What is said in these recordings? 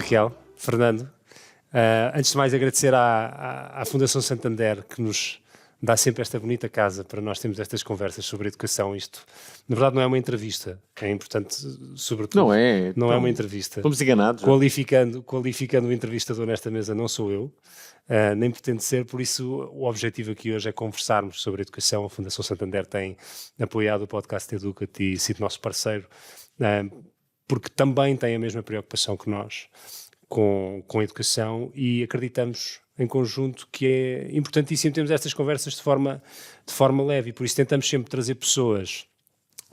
Raquel, Fernando. Antes de mais agradecer à Fundação Santander que nos dá sempre esta bonita casa para nós termos estas conversas sobre educação. Isto, na verdade, não é uma entrevista, é importante, sobretudo. Não é uma entrevista. Fomos enganados. Qualificando o entrevistador nesta mesa não sou eu, nem pretendo ser, por isso o objetivo aqui hoje é conversarmos sobre educação. A Fundação Santander tem apoiado o podcast Educa-te e sido nosso parceiro, porque também tem a mesma preocupação que nós com a educação, e acreditamos em conjunto que é importantíssimo termos estas conversas de forma leve, e por isso tentamos sempre trazer pessoas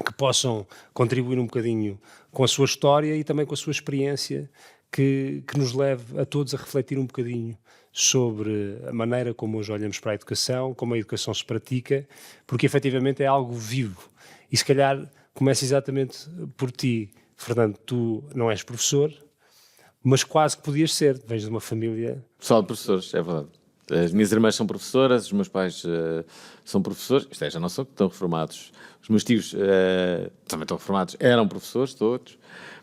que possam contribuir um bocadinho com a sua história e também com a sua experiência, que nos leve a todos a refletir um bocadinho sobre a maneira como hoje olhamos para a educação, como a educação se pratica, porque efetivamente é algo vivo. E se calhar começa exatamente por ti, Fernando. Tu não és professor, mas quase que podias ser, vens de uma família... Pessoal de professores, é verdade. As minhas irmãs são professoras, os meus pais são professores, isto é, já não são que estão reformados. Os meus tios também estão reformados, eram professores todos,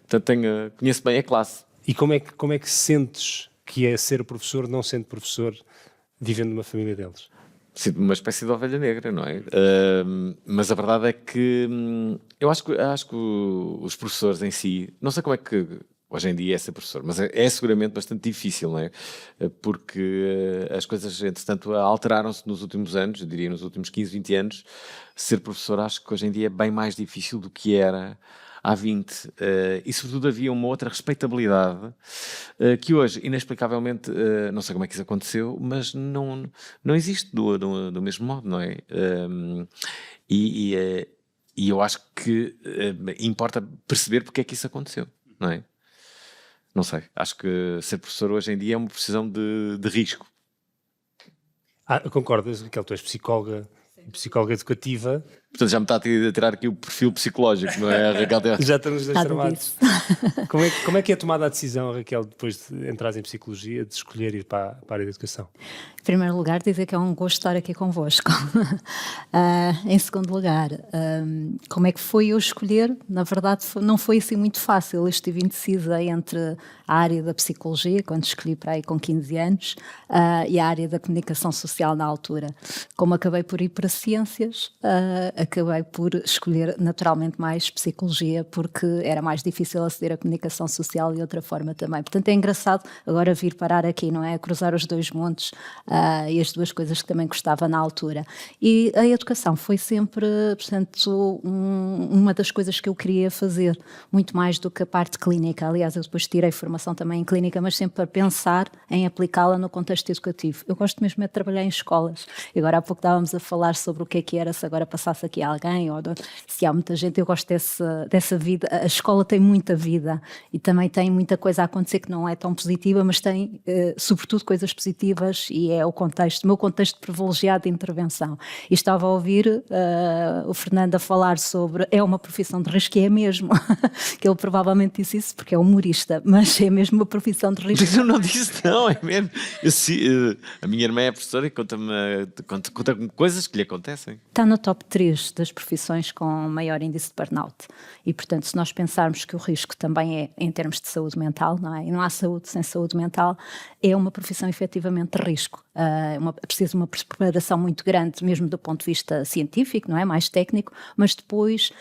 portanto conheço bem a classe. E como é que sentes que é ser professor, não sendo professor, vivendo numa família deles? Sinto-me uma espécie de ovelha negra, não é? Mas a verdade é que eu acho que os professores em si, não sei como é que hoje em dia é ser professor, mas é seguramente bastante difícil, não é? Porque as coisas, entretanto, alteraram-se nos últimos anos, eu diria nos últimos 15, 20 anos. Ser professor acho que hoje em dia é bem mais difícil do que era há 20. E sobretudo havia uma outra respeitabilidade que hoje, inexplicavelmente, não sei como é que isso aconteceu, mas não existe do mesmo modo, não é? E eu acho que importa perceber porque é que isso aconteceu, não é? Não sei, acho que ser professor hoje em dia é uma profissão de risco. Concordas, Raquel? Tu és psicóloga educativa. Portanto, já me está a tirar aqui o perfil psicológico, não é, Raquel? Já estamos dois tramados. Como é que é tomada a decisão, Raquel, depois de entrares em psicologia, de escolher ir para a área da educação? Em primeiro lugar, dizer que é um gosto estar aqui convosco. Em segundo lugar, como é que foi eu escolher? Na verdade, não foi assim muito fácil. Eu estive indecisa entre a área da psicologia, quando escolhi para aí com 15 anos, e a área da comunicação social na altura. Como acabei por ir para ciências, acabei por escolher naturalmente mais psicologia, porque era mais difícil aceder à comunicação social de outra forma também. Portanto, é engraçado agora vir parar aqui, não é? Cruzar os dois montes e as duas coisas que também gostava na altura. E a educação foi sempre, portanto, uma das coisas que eu queria fazer, muito mais do que a parte clínica. Aliás, eu depois tirei formação também em clínica, mas sempre para pensar em aplicá-la no contexto educativo. Eu gosto mesmo de trabalhar em escolas. E agora há pouco estávamos a falar sobre o que era se agora passasse aqui alguém, ou se há muita gente. Eu gosto dessa vida. A escola tem muita vida e também tem muita coisa a acontecer que não é tão positiva, mas tem sobretudo coisas positivas, e é o meu contexto privilegiado de intervenção. E estava a ouvir o Fernando a falar sobre é uma profissão de risco, que é mesmo, que ele provavelmente disse isso porque é humorista, mas é mesmo uma profissão de risco. Eu não disse, não, é mesmo. A minha irmã é professora e conta-me coisas que lhe acontecem. Está no top 3 das profissões com maior índice de burnout. E, portanto, se nós pensarmos que o risco também é em termos de saúde mental, não é? E não há saúde sem saúde mental, é uma profissão efetivamente de risco. É preciso uma preparação muito grande, mesmo do ponto de vista científico, não é? Mais técnico, mas depois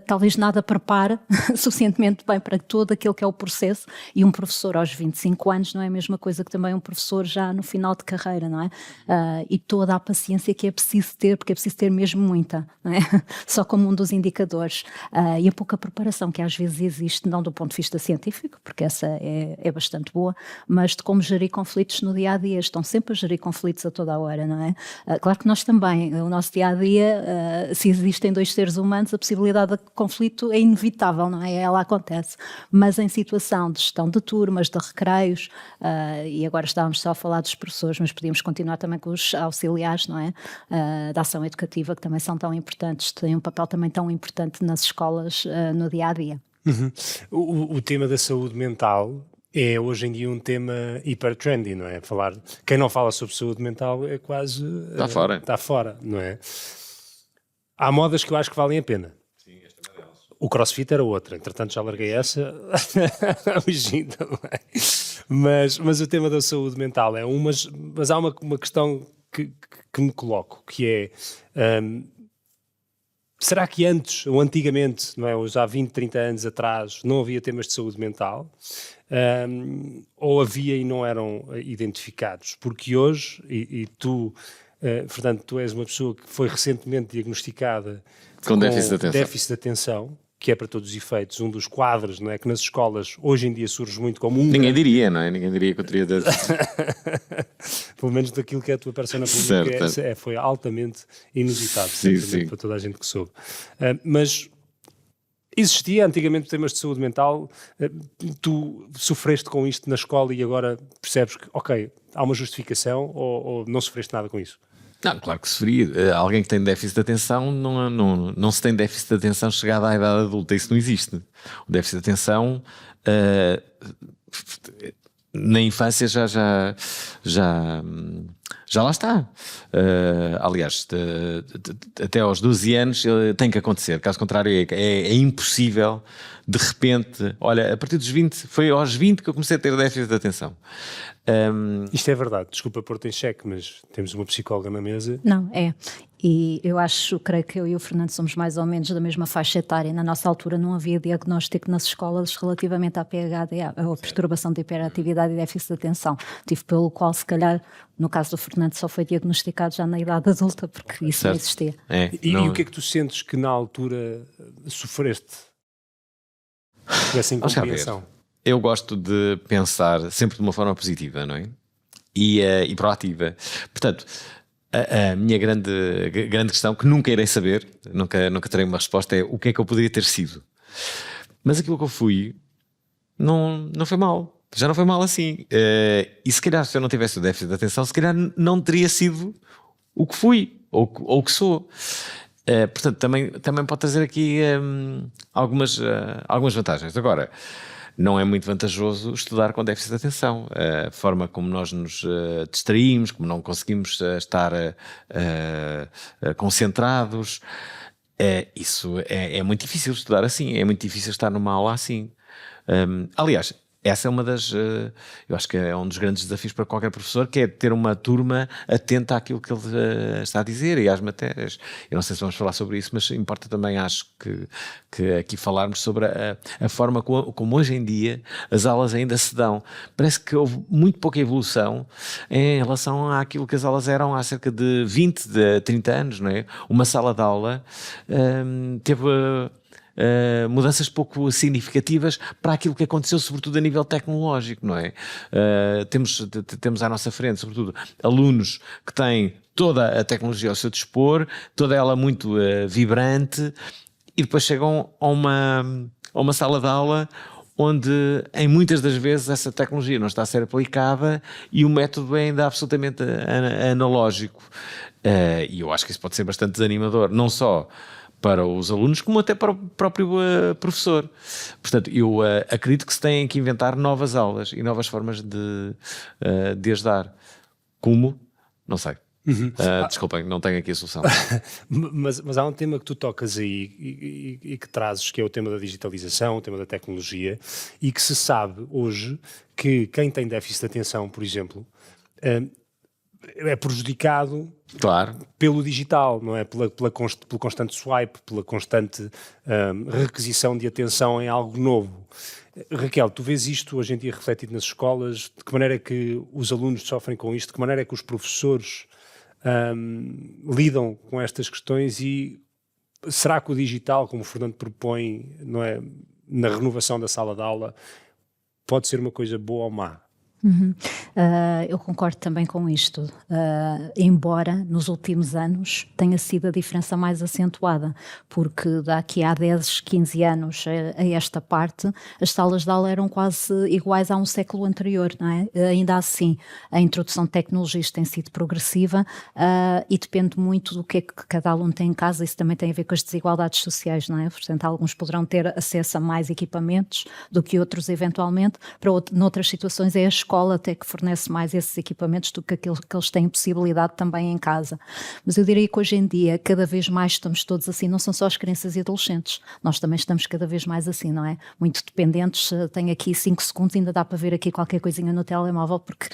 talvez nada prepara suficientemente bem para todo aquele que é o processo. E um professor aos 25 anos não é a mesma coisa que também um professor já no final de carreira, não é? E toda a paciência que é preciso ter, porque é preciso ter mesmo muita, não é? Só como um dos indicadores. E a pouca preparação que às vezes existe, não do ponto de vista científico, porque essa é bastante boa, mas de como gerir conflitos no dia-a-dia. Estão sempre a gerir conflitos a toda a hora, não é? Claro que nós também, o nosso dia-a-dia, se existem dois seres humanos, a possibilidade de conflito é inevitável, não é? Ela acontece. Mas em situação de gestão de turmas, de recreios, e agora estávamos só a falar dos professores, mas podíamos continuar também com os auxiliares, não é? Da ação educativa, que também são tão importantes, têm um papel também tão importante nas escolas no dia-a-dia. Uhum. O tema da saúde mental é hoje em dia um tema hiper trendy, não é? Quem não fala sobre saúde mental é quase... Está fora, não é? Há modas que eu acho que valem a pena. Sim, esta é uma delas. O CrossFit era outra, entretanto já larguei essa, o gym também. Mas o tema da saúde mental é um, mas há uma questão que me coloco, que é, será que antes, ou antigamente, não é, ou já há 20, 30 anos atrás, não havia temas de saúde mental? Ou havia e não eram identificados? Porque hoje, e tu, Fernando, tu és uma pessoa que foi recentemente diagnosticada com déficit de atenção, que é para todos os efeitos um dos quadros, não é, que nas escolas hoje em dia surge muito como um... Ninguém diria, não é? Ninguém diria que eu teria... Pelo menos daquilo que é a tua persona pública, foi altamente inusitado, sim. para toda a gente que soube. Mas existia antigamente temas de saúde mental, tu sofreste com isto na escola e agora percebes que, ok, há uma justificação ou não sofreste nada com isso? Não, claro que sofri. Alguém que tem déficit de atenção, não se tem déficit de atenção chegado à idade adulta, isso não existe. O déficit de atenção na infância já lá está. Aliás, até aos 12 anos tem que acontecer, caso contrário é impossível. De repente, olha, a partir dos 20, foi aos 20 que eu comecei a ter déficit de atenção. Isto é verdade, desculpa pôr-te em xeque, mas temos uma psicóloga na mesa. Não, é. E eu creio que eu e o Fernando somos mais ou menos da mesma faixa etária. Na nossa altura não havia diagnóstico nas escolas relativamente à PHD, à perturbação de hiperatividade e déficit de atenção. Motivo pelo qual, se calhar, no caso do Fernando, só foi diagnosticado já na idade adulta, porque isso não existia. E o que é que tu sentes que na altura sofreste dessa incompreensão? Eu gosto de pensar sempre de uma forma positiva, não é? E proativa. Portanto, a minha grande questão, que nunca irei saber, nunca terei uma resposta, é o que é que eu poderia ter sido. Mas aquilo que eu fui não foi mal. Já não foi mal assim. E se calhar, se eu não tivesse o déficit de atenção, se calhar não teria sido o que fui, ou o que sou. Portanto, também pode trazer aqui algumas vantagens. Agora, não é muito vantajoso estudar com déficit de atenção. A forma como nós nos distraímos, como não conseguimos estar concentrados, isso é muito difícil estudar assim, é muito difícil estar numa aula assim. Aliás, essa é uma das... eu acho que é um dos grandes desafios para qualquer professor, que é ter uma turma atenta àquilo que ele está a dizer e às matérias. Eu não sei se vamos falar sobre isso, mas importa também, acho que aqui falarmos sobre a forma como hoje em dia as aulas ainda se dão. Parece que houve muito pouca evolução em relação àquilo que as aulas eram há cerca de 20, de 30 anos, não é? Uma sala de aula teve... mudanças pouco significativas para aquilo que aconteceu, sobretudo a nível tecnológico, não é? Temos à nossa frente, sobretudo, alunos que têm toda a tecnologia ao seu dispor, toda ela muito vibrante, e depois chegam a uma sala de aula onde, em muitas das vezes, essa tecnologia não está a ser aplicada e o método é ainda absolutamente analógico. E eu acho que isso pode ser bastante desanimador, não só para os alunos, como até para o próprio professor. Portanto, eu acredito que se têm que inventar novas aulas e novas formas de as dar. Como? Não sei. Desculpem, não tenho aqui a solução. mas há um tema que tu tocas aí e que trazes, que é o tema da digitalização, o tema da tecnologia, e que se sabe hoje que quem tem déficit de atenção, por exemplo, é prejudicado, claro, pelo digital, não é? Pelo constante swipe, pela constante requisição de atenção em algo novo. Raquel, tu vês isto hoje em dia refletido nas escolas? De que maneira é que os alunos sofrem com isto? De que maneira é que os professores lidam com estas questões? E será que o digital, como o Fernando propõe, não é, na renovação da sala de aula, pode ser uma coisa boa ou má? Eu concordo também com isto, embora nos últimos anos tenha sido a diferença mais acentuada, porque daqui a 10, 15 anos a esta parte, as salas de aula eram quase iguais a um século anterior, não é? Ainda assim, a introdução de tecnologias tem sido progressiva e depende muito do que é que cada aluno tem em casa. Isso também tem a ver com as desigualdades sociais, não é? Portanto, alguns poderão ter acesso a mais equipamentos do que outros eventualmente, noutras situações é a escolha escola até que fornece mais esses equipamentos do que aquilo que eles têm possibilidade também em casa. Mas eu diria que hoje em dia, cada vez mais estamos todos assim, não são só as crianças e adolescentes, nós também estamos cada vez mais assim, não é? Muito dependentes, tenho aqui 5 segundos, ainda dá para ver aqui qualquer coisinha no telemóvel, porque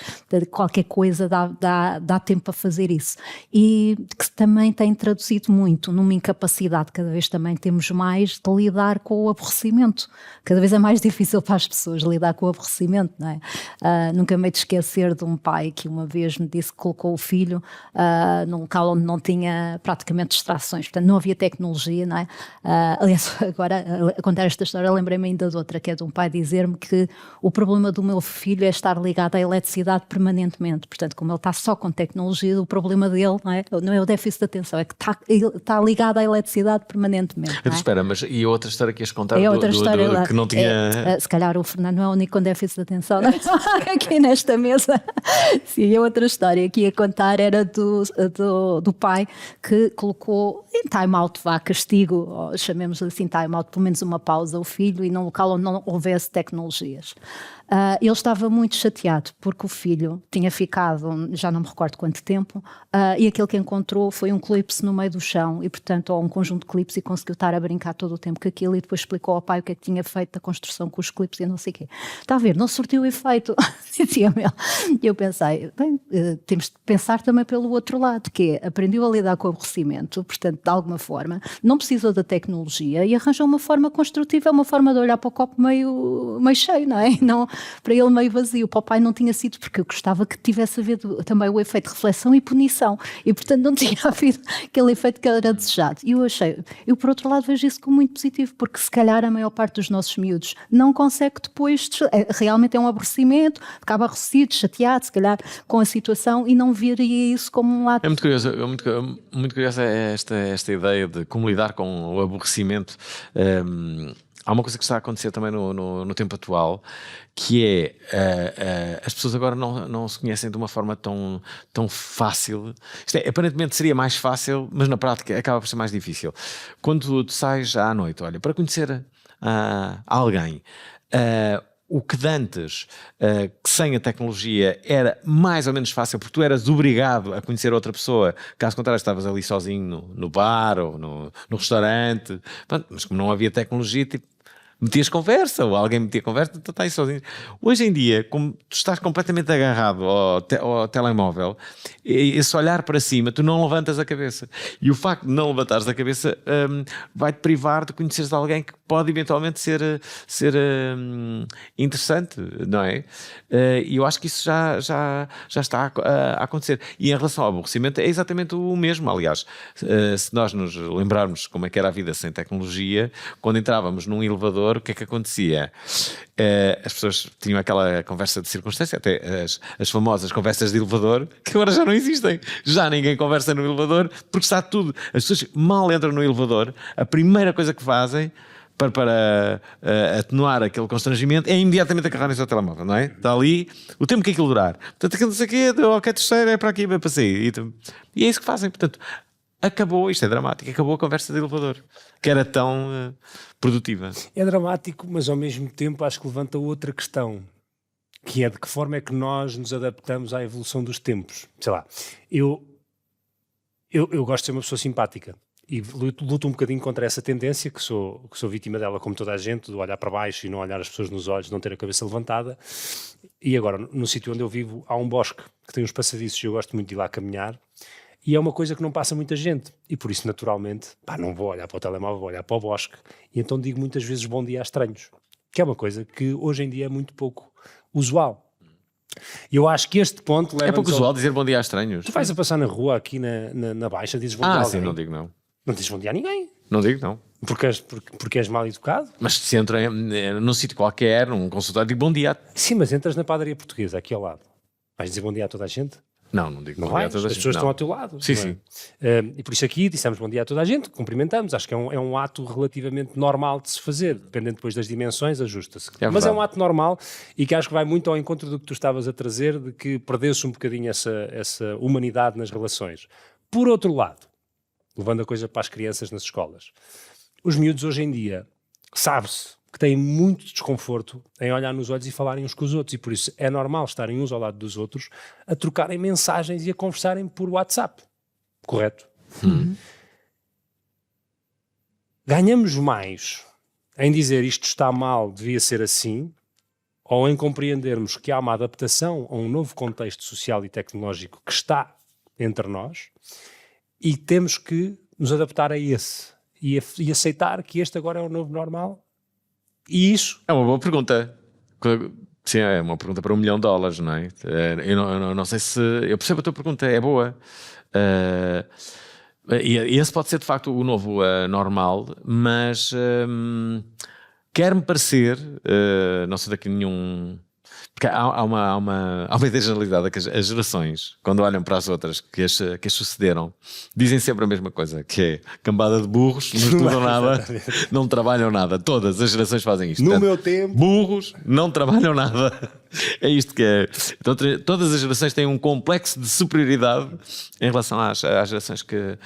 qualquer coisa dá tempo para fazer isso. E que também tem traduzido muito numa incapacidade, cada vez também temos mais de lidar com o aborrecimento. Cada vez é mais difícil para as pessoas lidar com o aborrecimento, não é? Nunca me hei de esquecer de um pai que uma vez me disse que colocou o filho num local onde não tinha praticamente distrações, portanto não havia tecnologia, não é? Aliás, agora a contar esta história lembrei-me ainda de outra, que é de um pai dizer-me que o problema do meu filho é estar ligado à eletricidade permanentemente, portanto como ele está só com tecnologia, o problema dele não é o déficit de atenção, é que está ligado à eletricidade permanentemente. Então, espera, mas e a outra história que ias contar outra história que não tinha... se calhar o Fernando não é o único com déficit de atenção, não é? Aqui nesta mesa. Sim, a outra história que ia contar era do pai que colocou em time-out, castigo, ou chamemos assim time-out, pelo menos uma pausa, o filho, e num local onde não houvesse tecnologias. Ele estava muito chateado porque o filho tinha ficado, já não me recordo quanto tempo, e aquele que encontrou foi um clipe no meio do chão e portanto ou um conjunto de clipes, e conseguiu estar a brincar todo o tempo com aquilo, e depois explicou ao pai o que é que tinha feito da construção com os clipes e não sei o quê. Está a ver, não surtiu o efeito, dizia-me ele. E eu pensei, bem, temos de pensar também pelo outro lado, que é, aprendeu a lidar com o aborrecimento, portanto de alguma forma não precisou da tecnologia e arranjou uma forma construtiva, uma forma de olhar para o copo meio cheio, não é? Não para ele meio vazio. Para o pai não tinha sido, porque eu gostava que tivesse havido também o efeito de reflexão e punição, e portanto não tinha havido aquele efeito que era desejado. E eu por outro lado vejo isso como muito positivo, porque se calhar a maior parte dos nossos miúdos não consegue depois, realmente é um aborrecimento, acaba aborrecido, chateado, se calhar com a situação, e não veria isso como um lado... É muito curioso, muito curiosa esta ideia de como lidar com o aborrecimento. Há uma coisa que está a acontecer também no tempo atual, que é as pessoas agora não se conhecem de uma forma tão fácil. Isto é, aparentemente seria mais fácil, mas na prática acaba por ser mais difícil. Quando tu sais à noite, olha, para conhecer alguém, o que de antes, que sem a tecnologia era mais ou menos fácil, porque tu eras obrigado a conhecer outra pessoa, caso contrário estavas ali sozinho no bar ou no restaurante, mas como não havia tecnologia, tipo, metias conversa, ou alguém metia conversa, tu estás aí sozinho. Hoje em dia, como tu estás completamente agarrado ao telemóvel, esse olhar para cima, tu não levantas a cabeça. E o facto de não levantares a cabeça vai-te privar de conheceres alguém que pode eventualmente ser interessante, não é? E eu acho que isso já está a acontecer. E em relação ao aborrecimento, é exatamente o mesmo. Aliás, se nós nos lembrarmos como é que era a vida sem tecnologia, quando entrávamos num elevador, o que é que acontecia? As pessoas tinham aquela conversa de circunstância, até as famosas conversas de elevador, que agora já não existem. Já ninguém conversa no elevador, porque está tudo. As pessoas mal entram no elevador, a primeira coisa que fazem para atenuar aquele constrangimento é imediatamente agarrarem o seu telemóvel, não é? Está ali o tempo que aquilo durar. Portanto, aquilo não sei o quê, ok, terceiro é para aqui, vai para sair. E é isso que fazem. Portanto, acabou, isto é dramático, acabou a conversa de elevador, que era tão produtiva. É dramático, mas ao mesmo tempo acho que levanta outra questão, que é de que forma é que nós nos adaptamos à evolução dos tempos. Sei lá, eu gosto de ser uma pessoa simpática e luto um bocadinho contra essa tendência, que sou vítima dela como toda a gente, de olhar para baixo e não olhar as pessoas nos olhos, não ter a cabeça levantada. E agora, no sítio onde eu vivo, há um bosque que tem uns passadiços e eu gosto muito de ir lá caminhar. E é uma coisa que não passa muita gente. E por isso, naturalmente, não vou olhar para o telemóvel, vou olhar para o bosque. E então digo muitas vezes bom dia a estranhos. Que é uma coisa que hoje em dia é muito pouco usual. E eu acho que este ponto... É pouco usual dizer bom dia a estranhos. Tu vais a passar na rua aqui na Baixa, dizes bom dia a alguém. Sim, não digo não. Não dizes bom dia a ninguém. Não digo não. Porque és mal educado? Mas se entra num sítio qualquer, num consultório, digo bom dia. Sim, mas entras na padaria portuguesa, aqui ao lado. Vais dizer bom dia a toda a gente? Não digo não bom dia a toda a gente. As pessoas estão ao teu lado. Sim, não é? sim. E por isso aqui dissemos bom dia a toda a gente, cumprimentamos. Acho que é um ato relativamente normal de se fazer, dependendo depois das dimensões, ajusta-se. Mas é um ato normal e que acho que vai muito ao encontro do que tu estavas a trazer, de que perdeu-se um bocadinho essa humanidade nas relações. Por outro lado, levando a coisa para as crianças nas escolas, os miúdos hoje em dia, sabe-se que têm muito desconforto em olhar nos olhos e falarem uns com os outros, e por isso é normal estarem uns ao lado dos outros a trocarem mensagens e a conversarem por WhatsApp. Correto? Ganhamos mais em dizer isto está mal, devia ser assim, ou em compreendermos que há uma adaptação a um novo contexto social e tecnológico que está entre nós e temos que nos adaptar a esse e aceitar que este agora é o novo normal. E isso... É uma boa pergunta. Sim, é uma pergunta para $1 milhão, não é? Eu não sei se... Eu percebo a tua pergunta, é boa. E esse pode ser de facto o novo normal, mas quer-me parecer, não sou daqui nenhum... Porque há uma ideia generalizada que as gerações, quando olham para as outras que as sucederam, dizem sempre a mesma coisa, que é cambada de burros, não estudam nada, não trabalham nada. Todas as gerações fazem isto. No meu tempo... Burros não trabalham nada. É isto que é. Então, todas as gerações têm um complexo de superioridade em relação às gerações que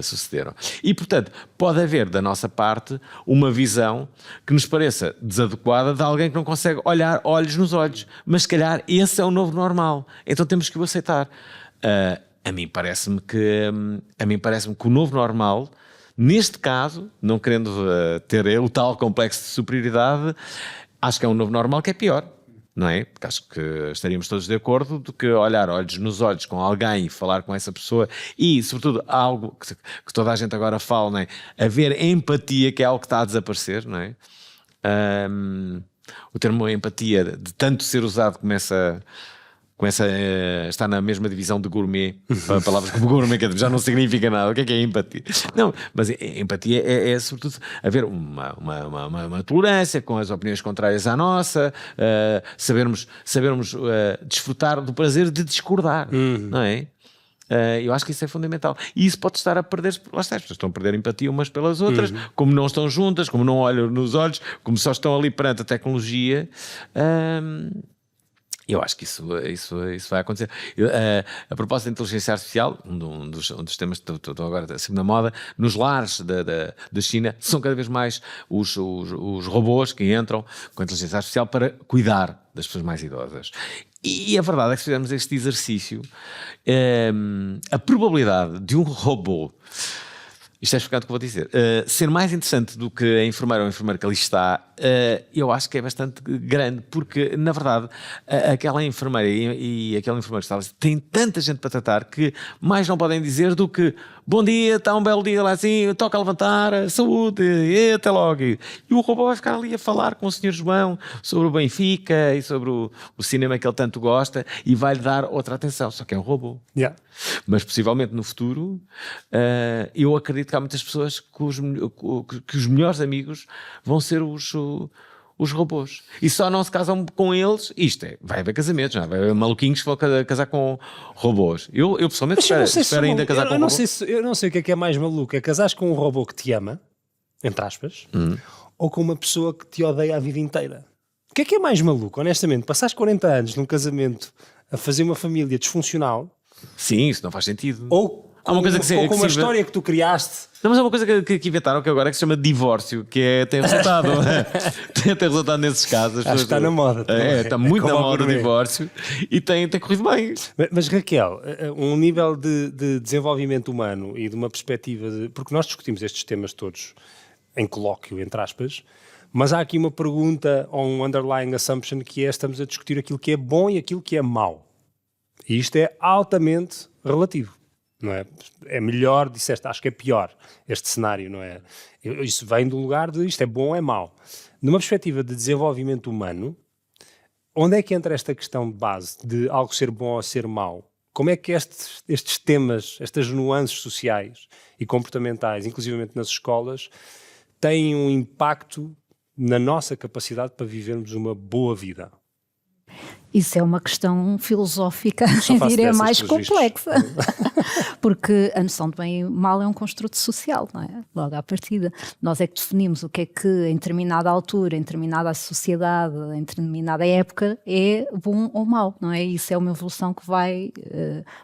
sucederam. E, portanto, pode haver da nossa parte uma visão que nos pareça desadequada de alguém que não consegue olhar olhos nos olhos. Mas, se calhar, esse é o novo normal. Então, temos que o aceitar. A mim parece-me que o novo normal, neste caso, não querendo ter o tal complexo de superioridade, acho que é um novo normal que é pior. Não é? Porque acho que estaríamos todos de acordo de que olhar olhos nos olhos com alguém e falar com essa pessoa e, sobretudo, algo que toda a gente agora fala, não é? Haver empatia, que é algo que está a desaparecer, não é? O termo empatia, de tanto ser usado, começa a estar na mesma divisão de gourmet. Palavras como gourmet, que já não significa nada. O que é empatia? Não, mas empatia é sobretudo haver uma tolerância com as opiniões contrárias à nossa, sabermos desfrutar do prazer de discordar, não é? Eu acho que isso é fundamental. E isso pode estar a perder, lá está, as pessoas estão a perder empatia umas pelas outras, como não estão juntas, como não olham nos olhos, como só estão ali perante a tecnologia. Eu acho que isso vai acontecer. A propósito da inteligência artificial, um dos temas que estão agora sempre na moda, nos lares da China, são cada vez mais os robôs que entram com a inteligência artificial para cuidar das pessoas mais idosas. E a verdade é que se fizermos este exercício, a probabilidade de um robô, isto é explicado o que vou dizer, ser mais interessante do que a enfermeira ou o enfermeiro que ali está, eu acho que é bastante grande, porque, na verdade, aquela enfermeira e aquele enfermeiro que está ali tem tanta gente para tratar que mais não podem dizer do que bom dia, está um belo dia lá assim, toca a levantar, saúde, e até logo. E o robô vai ficar ali a falar com o Sr. João sobre o Benfica e sobre o cinema que ele tanto gosta e vai-lhe dar outra atenção, só que é um robô. Yeah. Mas possivelmente no futuro, eu acredito que há muitas pessoas que os melhores amigos vão ser os robôs. E só não se casam com eles, vai haver casamentos, não é? Vai haver maluquinhos que vão casar com robôs. Eu pessoalmente espero ainda casar com robôs. Eu não sei o que é mais maluco, é casares com um robô que te ama, entre aspas, ou com uma pessoa que te odeia a vida inteira. O que é mais maluco, honestamente? Passares 40 anos num casamento a fazer uma família disfuncional. Sim, isso não faz sentido. Ou há uma coisa com uma história que tu criaste. Não, mas há uma coisa que inventaram que agora é que se chama divórcio, que tem resultado. tem resultado nesses casos. Acho que está na moda. Está muito na moda o divórcio e tem corrido bem. Mas Raquel, um nível de desenvolvimento humano e de uma perspectiva porque nós discutimos estes temas todos em colóquio, entre aspas, mas há aqui uma pergunta ou um underlying assumption que estamos a discutir aquilo que é bom e aquilo que é mau. E isto é altamente relativo, não é? É melhor, disseste, acho que é pior este cenário, não é? Isso vem do lugar de isto é bom ou é mau. Numa perspectiva de desenvolvimento humano, onde é que entra esta questão de base de algo ser bom ou ser mau? Como é que estes temas, estas nuances sociais e comportamentais, inclusivamente nas escolas, têm um impacto na nossa capacidade para vivermos uma boa vida? Isso é uma questão filosófica, Só faço diria, dessas, mais pelos complexa. Porque a noção de bem e mal é um construto social, não é? Logo à partida. Nós é que definimos o que é que em determinada altura, em determinada sociedade, em determinada época é bom ou mau, não é? Isso é uma evolução que vai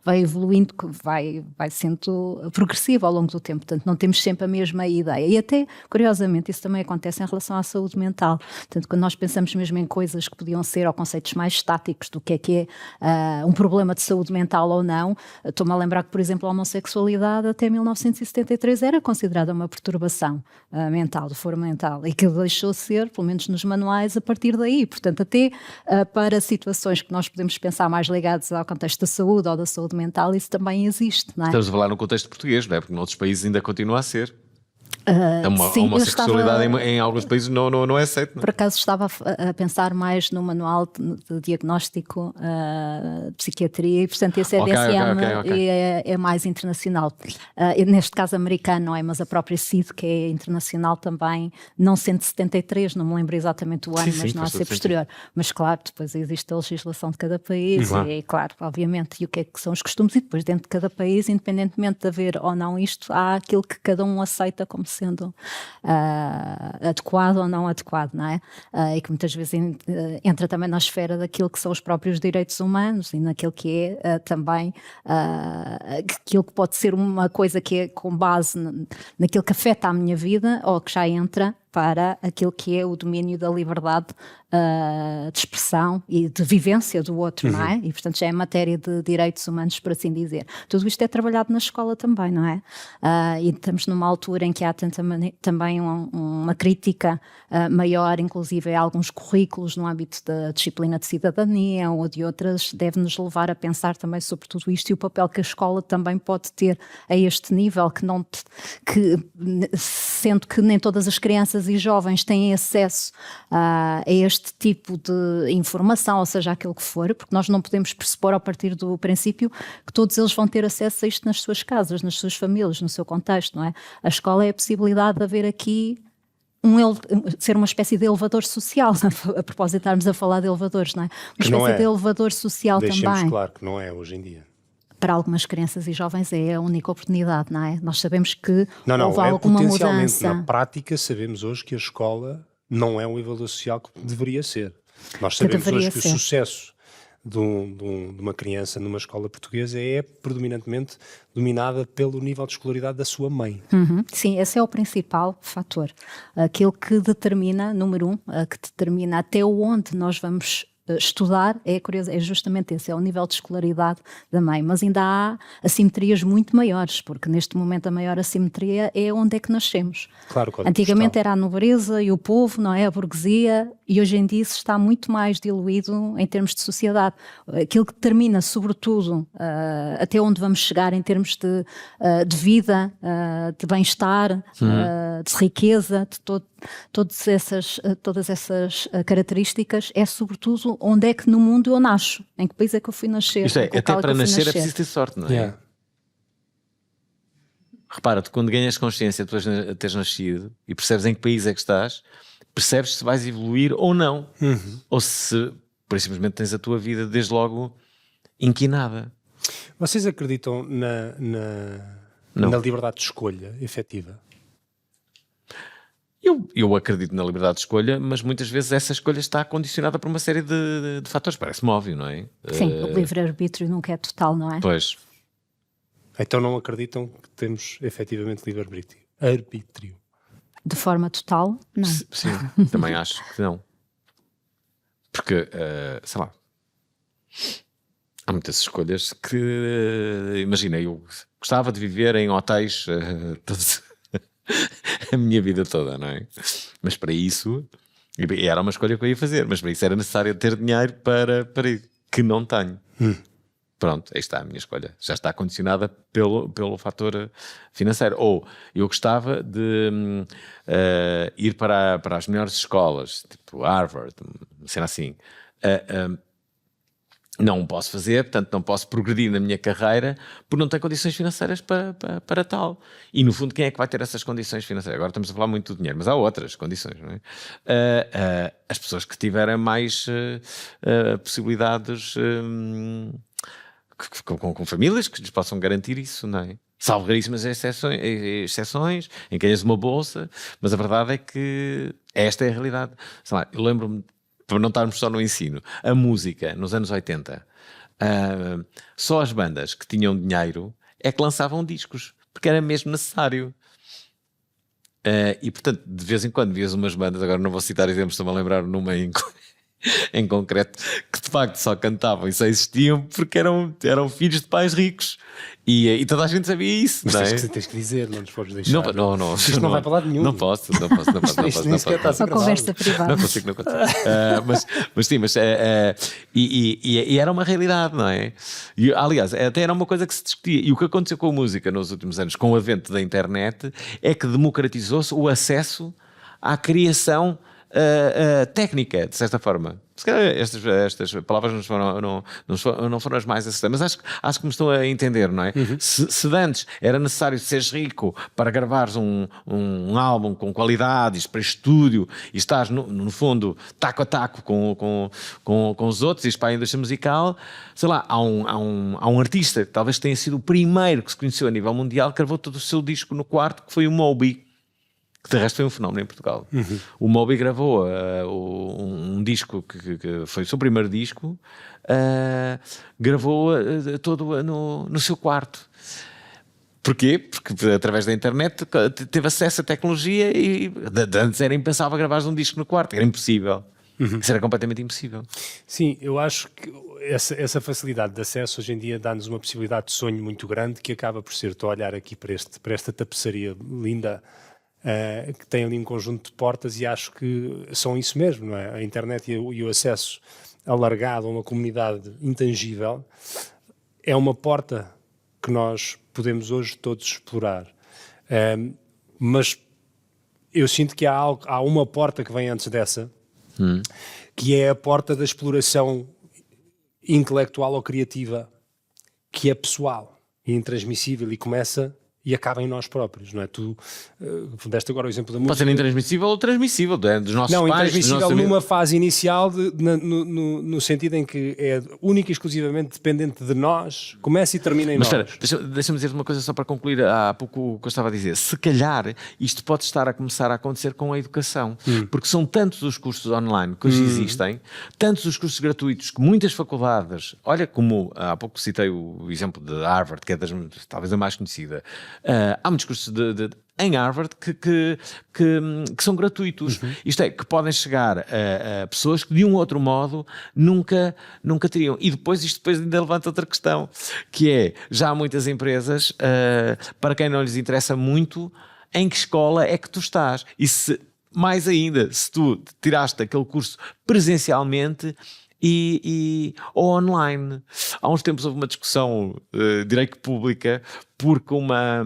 evoluindo, que vai sendo progressiva ao longo do tempo. Portanto, não temos sempre a mesma ideia. E até, curiosamente, isso também acontece em relação à saúde mental. Portanto, quando nós pensamos mesmo em coisas que podiam ser, ou conceitos mais estáticos do que é um problema de saúde mental ou não, estou-me a lembrar que, por exemplo, a homossexualidade até 1973 era considerada uma perturbação mental, de foro mental, e que deixou de ser, pelo menos nos manuais, a partir daí. Portanto, até para situações que nós podemos pensar mais ligadas ao contexto da saúde ou da saúde mental, isso também existe, não é? Estamos a falar no contexto português, não é? Porque noutros países ainda continua a ser. Sim, A homossexualidade em alguns países não é aceito. Não? Por acaso estava a pensar mais no manual de diagnóstico de psiquiatria e, portanto, esse DSM okay. É mais internacional. Neste caso americano, não é? Mas a própria CID, que é internacional também, não sendo 73, não me lembro exatamente o ano, mas não há de ser posterior. Mas claro, depois existe a legislação de cada país e, claro, obviamente, e o que é que são os costumes, e depois dentro de cada país, independentemente de haver ou não isto, há aquilo que cada um aceita como sendo adequado ou não adequado, não é? E que muitas vezes entra também na esfera daquilo que são os próprios direitos humanos e naquilo que é também aquilo que pode ser uma coisa que é com base naquilo que afeta a minha vida ou que já entra para aquilo que é o domínio da liberdade de expressão e de vivência do outro, não é? E, portanto, já é matéria de direitos humanos, por assim dizer. Tudo isto é trabalhado na escola também, não é? E estamos numa altura em que há também uma crítica maior, inclusive a alguns currículos no âmbito da disciplina de cidadania ou de outras, deve-nos levar a pensar também sobre tudo isto e o papel que a escola também pode ter a este nível, sendo que nem todas as crianças e jovens têm acesso a este tipo de informação, ou seja, aquilo que for, porque nós não podemos pressupor a partir do princípio que todos eles vão ter acesso a isto nas suas casas, nas suas famílias, no seu contexto, não é? A escola é a possibilidade de haver aqui ser uma espécie de elevador social, a propósito de estarmos a falar de elevadores, não é? Uma espécie de elevador social também. Deixemos claro que não é hoje em dia. Para algumas crianças e jovens é a única oportunidade, não é? Nós sabemos que houve é alguma potencialmente mudança. Na prática, sabemos hoje que a escola não é um elevador social que deveria ser. Nós sabemos hoje que o sucesso de uma criança numa escola portuguesa é predominantemente dominada pelo nível de escolaridade da sua mãe. Sim, esse é o principal fator. Aquilo que determina, número 1, que determina até onde nós vamos estudar, é curioso, é justamente esse, é o nível de escolaridade da mãe, mas ainda há assimetrias muito maiores, porque neste momento a maior assimetria é onde é que nascemos. Claro, antigamente era a nobreza e o povo, não é? A burguesia, e hoje em dia isso está muito mais diluído em termos de sociedade. Aquilo que determina, sobretudo, até onde vamos chegar em termos de vida, de bem-estar, de riqueza, de todas essas características, é sobretudo onde é que no mundo eu nasço, em que país é que eu fui nascer. Isto é, até para nascer é preciso ter sorte, não é? Yeah. Repara, tu quando ganhas consciência depois de teres nascido e percebes em que país é que estás, percebes se vais evoluir ou não, ou se por simplesmente tens a tua vida desde logo inquinada. Vocês acreditam na liberdade de escolha efetiva? Eu acredito na liberdade de escolha, mas muitas vezes essa escolha está condicionada por uma série de fatores. Parece-me óbvio, não é? Sim, o livre-arbítrio nunca é total, não é? Pois. Então não acreditam que temos efetivamente livre-arbítrio? De forma total, não. Sim, também acho que não. Porque, sei lá, há muitas escolhas que, imagina, eu gostava de viver em hotéis a minha vida toda, não é? Mas para isso, e era uma escolha que eu ia fazer, mas para isso era necessário ter dinheiro para ir, que não tenho. Pronto, aí está a minha escolha. Já está condicionada pelo fator financeiro. Ou eu gostava de ir para as melhores escolas, tipo Harvard, uma cena assim. não o posso fazer, portanto não posso progredir na minha carreira porque não tenho condições financeiras para tal. E no fundo, quem é que vai ter essas condições financeiras? Agora estamos a falar muito do dinheiro, mas há outras condições, não é? As pessoas que tiverem mais possibilidades com famílias que lhes possam garantir isso, não é? Salvo raríssimas exceções em que tens uma bolsa, mas a verdade é que esta é a realidade. Sei lá, eu lembro-me, para não estarmos só no ensino, a música nos anos 80, só as bandas que tinham dinheiro é que lançavam discos, porque era mesmo necessário. E portanto, de vez em quando vias umas bandas, agora não vou citar exemplos, estou-me a lembrar numa em concreto, que de facto só cantavam e só existiam porque eram filhos de pais ricos. E toda a gente sabia isso, mas não é? tens que dizer, não nos podes deixar. Não, isto não vai para lado nenhum. Não posso. Isto nem sequer está a ser Uma conversa gravado. privada. Não consigo. Mas sim, e era uma realidade, não é? E, aliás, até era uma coisa que se discutia. E o que aconteceu com a música nos últimos anos, com o advento da internet, é que democratizou-se o acesso à criação técnica, de certa forma. Se calhar estas palavras não foram as mais acertadas, mas acho que me estão a entender, não é? Se antes era necessário seres rico para gravares um álbum com qualidades, para estúdio, e estás, no fundo, taco a taco com os outros, e para a indústria musical, sei lá, há um artista que talvez tenha sido o primeiro que se conheceu a nível mundial, que gravou todo o seu disco no quarto, que foi o Moby. Que de resto foi um fenómeno em Portugal. O Moby gravou um disco que foi o seu primeiro disco, gravou todo no seu quarto. Porquê? Porque através da internet teve acesso à tecnologia e antes era impensável gravares um disco no quarto, era impossível. Isso era completamente impossível. Sim, eu acho que essa facilidade de acesso hoje em dia dá-nos uma possibilidade de sonho muito grande que acaba por ser, estou a olhar aqui para esta tapeçaria linda, que tem ali um conjunto de portas, e acho que são isso mesmo, não é? A internet e o acesso alargado a uma comunidade intangível é uma porta que nós podemos hoje todos explorar. Mas eu sinto que há uma porta que vem antes dessa, que é a porta da exploração intelectual ou criativa, que é pessoal e intransmissível e começa e acaba em nós próprios, não é? Tu deste agora o exemplo da música. Pode ser intransmissível ou transmissível, dos nossos não, pais. intransmissível numa fase inicial, no sentido em que é única e exclusivamente dependente de nós, começa e termina em Mas nós. espera, deixa-me dizer uma coisa só para concluir há pouco o que eu estava a dizer. Se calhar isto pode estar a começar a acontecer com a educação, porque são tantos os cursos online que hoje existem, tantos os cursos gratuitos que muitas faculdades, olha como há pouco citei o exemplo de Harvard, que é talvez a mais conhecida, há muitos cursos em Harvard que são gratuitos. Isto é, que podem chegar a pessoas que de um outro modo nunca teriam. E depois ainda levanta outra questão, que é, já há muitas empresas, para quem não lhes interessa muito, em que escola é que tu estás. E mais ainda, se tu tiraste aquele curso presencialmente ou online. Há uns tempos houve uma discussão, direi que pública, porque uma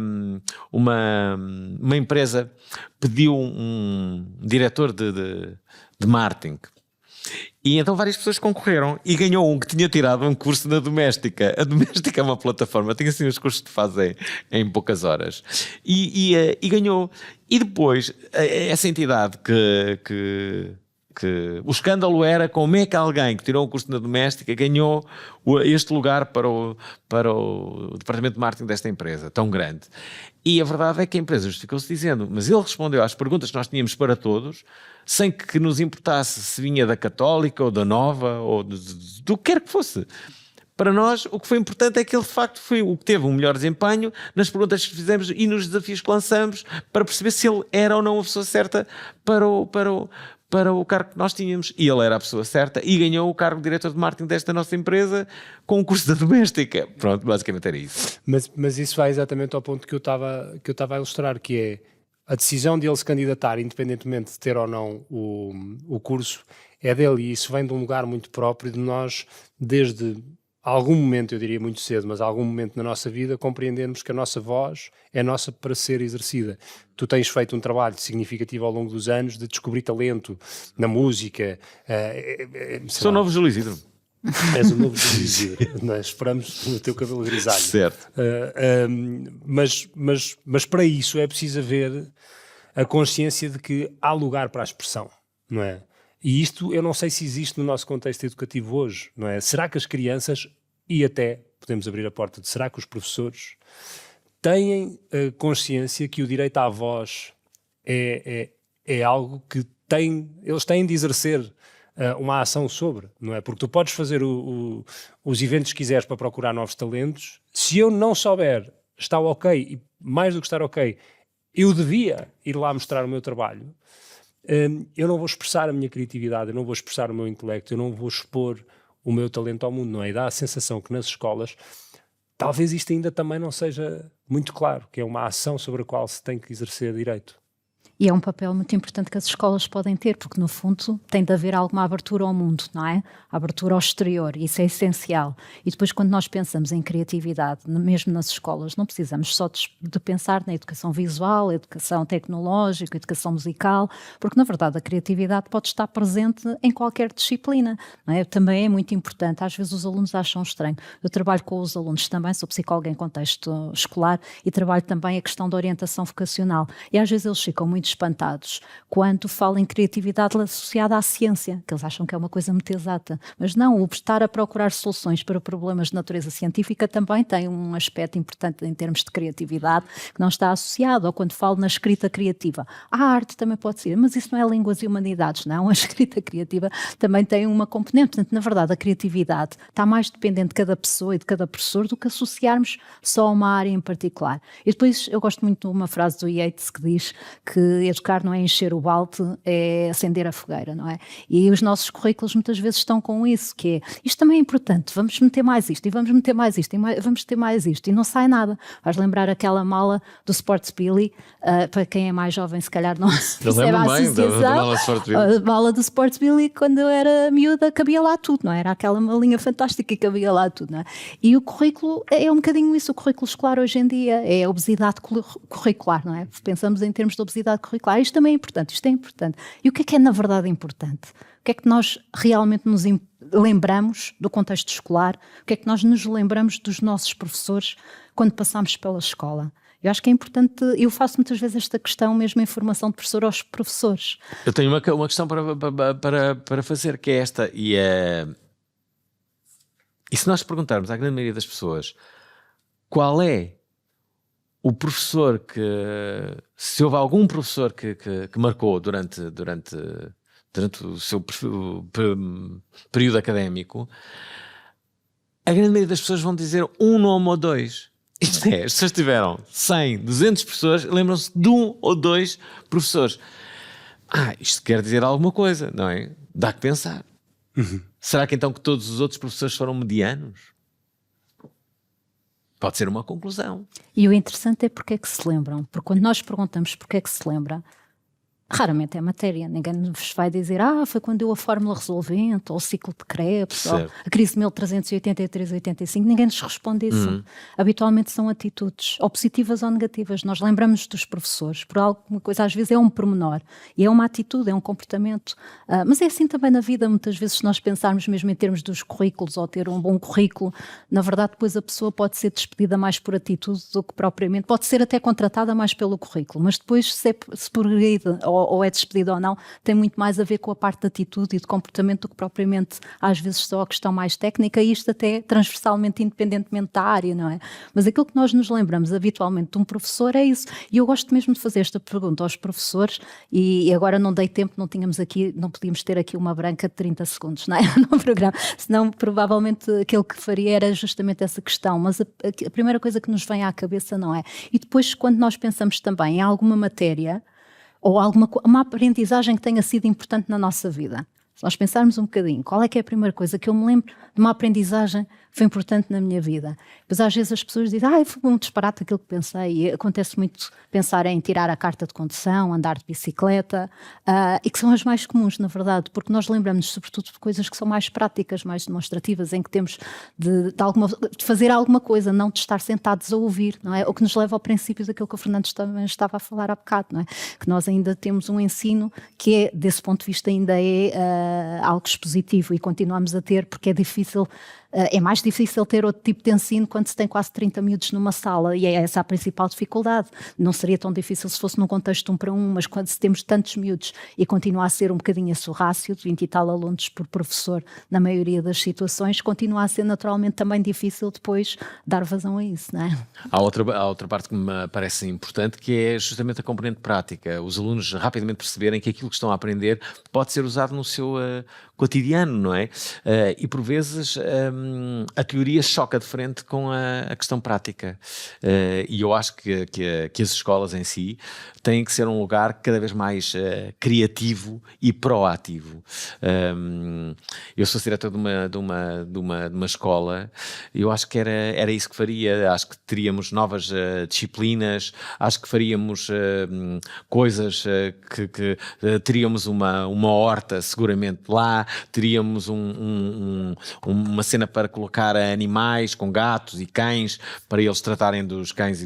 empresa pediu um diretor de marketing. E então várias pessoas concorreram e ganhou um que tinha tirado um curso na Doméstica. A Doméstica é uma plataforma, tem assim os cursos que fazem em poucas horas. E ganhou. E depois, essa entidade que o escândalo era como é que alguém que tirou um curso na Doméstica ganhou este lugar para o departamento de marketing desta empresa tão grande. E a verdade é que a empresa justificou-se dizendo, mas ele respondeu às perguntas que nós tínhamos para todos, sem que nos importasse se vinha da Católica ou da Nova ou do que quer que fosse. Para nós, o que foi importante é que ele de facto foi o que teve um melhor desempenho nas perguntas que fizemos e nos desafios que lançamos para perceber se ele era ou não a pessoa certa para o cargo que nós tínhamos. E ele era a pessoa certa e ganhou o cargo de diretor de marketing desta nossa empresa com um curso da Doméstica. Pronto, basicamente era isso. Mas isso vai exatamente ao ponto que eu estava a ilustrar, que é a decisão de ele se candidatar, independentemente de ter ou não o curso, é dele, e isso vem de um lugar muito próprio de nós, desde algum momento, eu diria muito cedo, mas algum momento na nossa vida, compreendermos que a nossa voz é nossa para ser exercida. Tu tens feito um trabalho significativo ao longo dos anos de descobrir talento na música. Sou novo Júlio Isidro. És o novo Isidro, não é? Esperamos o teu cabelo grisalho. Certo. Mas para isso é preciso haver a consciência de que há lugar para a expressão, não é? E isto eu não sei se existe no nosso contexto educativo hoje, não é? Será que as crianças, e até podemos abrir a porta de será que os professores têm consciência que o direito à voz é algo que eles têm de exercer uma ação sobre, não é? Porque tu podes fazer os eventos que quiseres para procurar novos talentos, se eu não souber está ok, e mais do que estar ok, eu devia ir lá mostrar o meu trabalho, eu não vou expressar a minha criatividade, eu não vou expressar o meu intelecto, eu não vou expor o meu talento ao mundo, não é? E dá a sensação que nas escolas talvez isto ainda também não seja muito claro, que é uma ação sobre a qual se tem que exercer direito. E é um papel muito importante que as escolas podem ter, porque no fundo tem de haver alguma abertura ao mundo, não é? A abertura ao exterior, isso é essencial. E depois quando nós pensamos em criatividade, mesmo nas escolas, não precisamos só de pensar na educação visual, educação tecnológica, educação musical, porque na verdade a criatividade pode estar presente em qualquer disciplina, não é? Também é muito importante, às vezes os alunos acham estranho. Eu trabalho com os alunos também, sou psicóloga em contexto escolar e trabalho também a questão da orientação vocacional. E às vezes eles ficam muito espantados quando falam em criatividade associada à ciência, que eles acham que é uma coisa muito exata. Mas não, o estar a procurar soluções para problemas de natureza científica também tem um aspecto importante em termos de criatividade que não está associado. Ou quando falo na escrita criativa. A arte também pode ser, mas isso não é línguas e humanidades, não. A escrita criativa também tem uma componente. Portanto, na verdade, a criatividade está mais dependente de cada pessoa e de cada professor do que associarmos só a uma área em particular. E depois, eu gosto muito de uma frase do Yeats que diz que educar não é encher o balde, é acender a fogueira, não é? E os nossos currículos muitas vezes estão com isso, que é, isto também é importante, vamos meter mais isto, e vamos meter mais isto, e vamos ter mais isto, e não sai nada. Vais lembrar aquela mala do Sports Billy, para quem é mais jovem se calhar não percebe a associação. A mala do Sports Billy, quando eu era miúda, cabia lá tudo, não é? Era aquela malinha fantástica e cabia lá tudo, não é? E o currículo é um bocadinho isso, o currículo escolar hoje em dia é a obesidade curricular, não é? Pensamos em termos de obesidade curricular. Isto também é importante, isto é importante. E o que é na verdade importante? O que é que nós realmente nos lembramos do contexto escolar? O que é que nós nos lembramos dos nossos professores quando passamos pela escola? Eu acho que é importante, eu faço muitas vezes esta questão mesmo em formação de professor aos professores. Eu tenho uma questão para fazer, que é esta, e se nós perguntarmos à grande maioria das pessoas qual é o professor se houve algum professor que marcou durante o seu período académico, a grande maioria das pessoas vão dizer um nome ou dois. Isto é, as pessoas tiveram 100, 200 professores, lembram-se de um ou dois professores. Isto quer dizer alguma coisa, não é? Dá que pensar. Será que então que todos os outros professores foram medianos? Pode ser uma conclusão. E o interessante é porque é que se lembram. Porque quando nós perguntamos porque é que se lembra, raramente é matéria. Ninguém nos vai dizer foi quando deu a fórmula resolvente, ou o ciclo de Krebs, ou a crise de 1383-85. Ninguém nos responde isso. Habitualmente são atitudes, ou positivas ou negativas. Nós lembramos dos professores por alguma coisa, às vezes é um pormenor, e é uma atitude, é um comportamento. Mas é assim também na vida, muitas vezes, se nós pensarmos mesmo em termos dos currículos, ou ter um bom currículo, na verdade depois a pessoa pode ser despedida mais por atitude do que propriamente, pode ser até contratada mais pelo currículo, mas depois se progride ou é despedido ou não, tem muito mais a ver com a parte de atitude e de comportamento do que propriamente às vezes só a questão mais técnica, e isto até transversalmente, independentemente da área, não é? Mas aquilo que nós nos lembramos habitualmente de um professor é isso, e eu gosto mesmo de fazer esta pergunta aos professores, e agora não dei tempo, não podíamos ter aqui uma branca de 30 segundos, não é? No programa, senão provavelmente aquilo que faria era justamente essa questão, mas a primeira coisa que nos vem à cabeça não é? E depois quando nós pensamos também em alguma matéria, ou uma aprendizagem que tenha sido importante na nossa vida. Se nós pensarmos um bocadinho, qual é que é a primeira coisa que eu me lembro de uma aprendizagem que foi importante na minha vida? Pois às vezes as pessoas dizem, foi um disparate aquilo que pensei, e acontece muito pensar em tirar a carta de condução, andar de bicicleta, e que são as mais comuns, na verdade, porque nós lembramos sobretudo de coisas que são mais práticas, mais demonstrativas, em que temos de fazer alguma coisa, não de estar sentados a ouvir, não é? O que nos leva ao princípio daquilo que o Fernando também estava a falar há bocado, não é? Que nós ainda temos um ensino que é, desse ponto de vista, ainda é algo expositivo, e continuamos a ter, porque é difícil. É mais difícil ter outro tipo de ensino quando se tem quase 30 miúdos numa sala, e é essa a principal dificuldade. Não seria tão difícil se fosse num contexto 1 para 1, mas quando se temos tantos miúdos e continua a ser um bocadinho esse o rácio de 20 e tal alunos por professor, na maioria das situações, continua a ser naturalmente também difícil depois dar vazão a isso, não é? Há outra parte que me parece importante, que é justamente a componente prática. Os alunos rapidamente perceberem que aquilo que estão a aprender pode ser usado no seu cotidiano, não é? E por vezes a teoria choca de frente com a questão prática. E eu acho que as escolas em si têm que ser um lugar cada vez mais criativo e proativo. Eu sou diretor de uma escola, eu acho que era isso que faria. Acho que teríamos novas disciplinas, acho que faríamos coisas que teríamos uma horta seguramente lá, teríamos uma cena para colocar animais com gatos e cães, para eles tratarem dos cães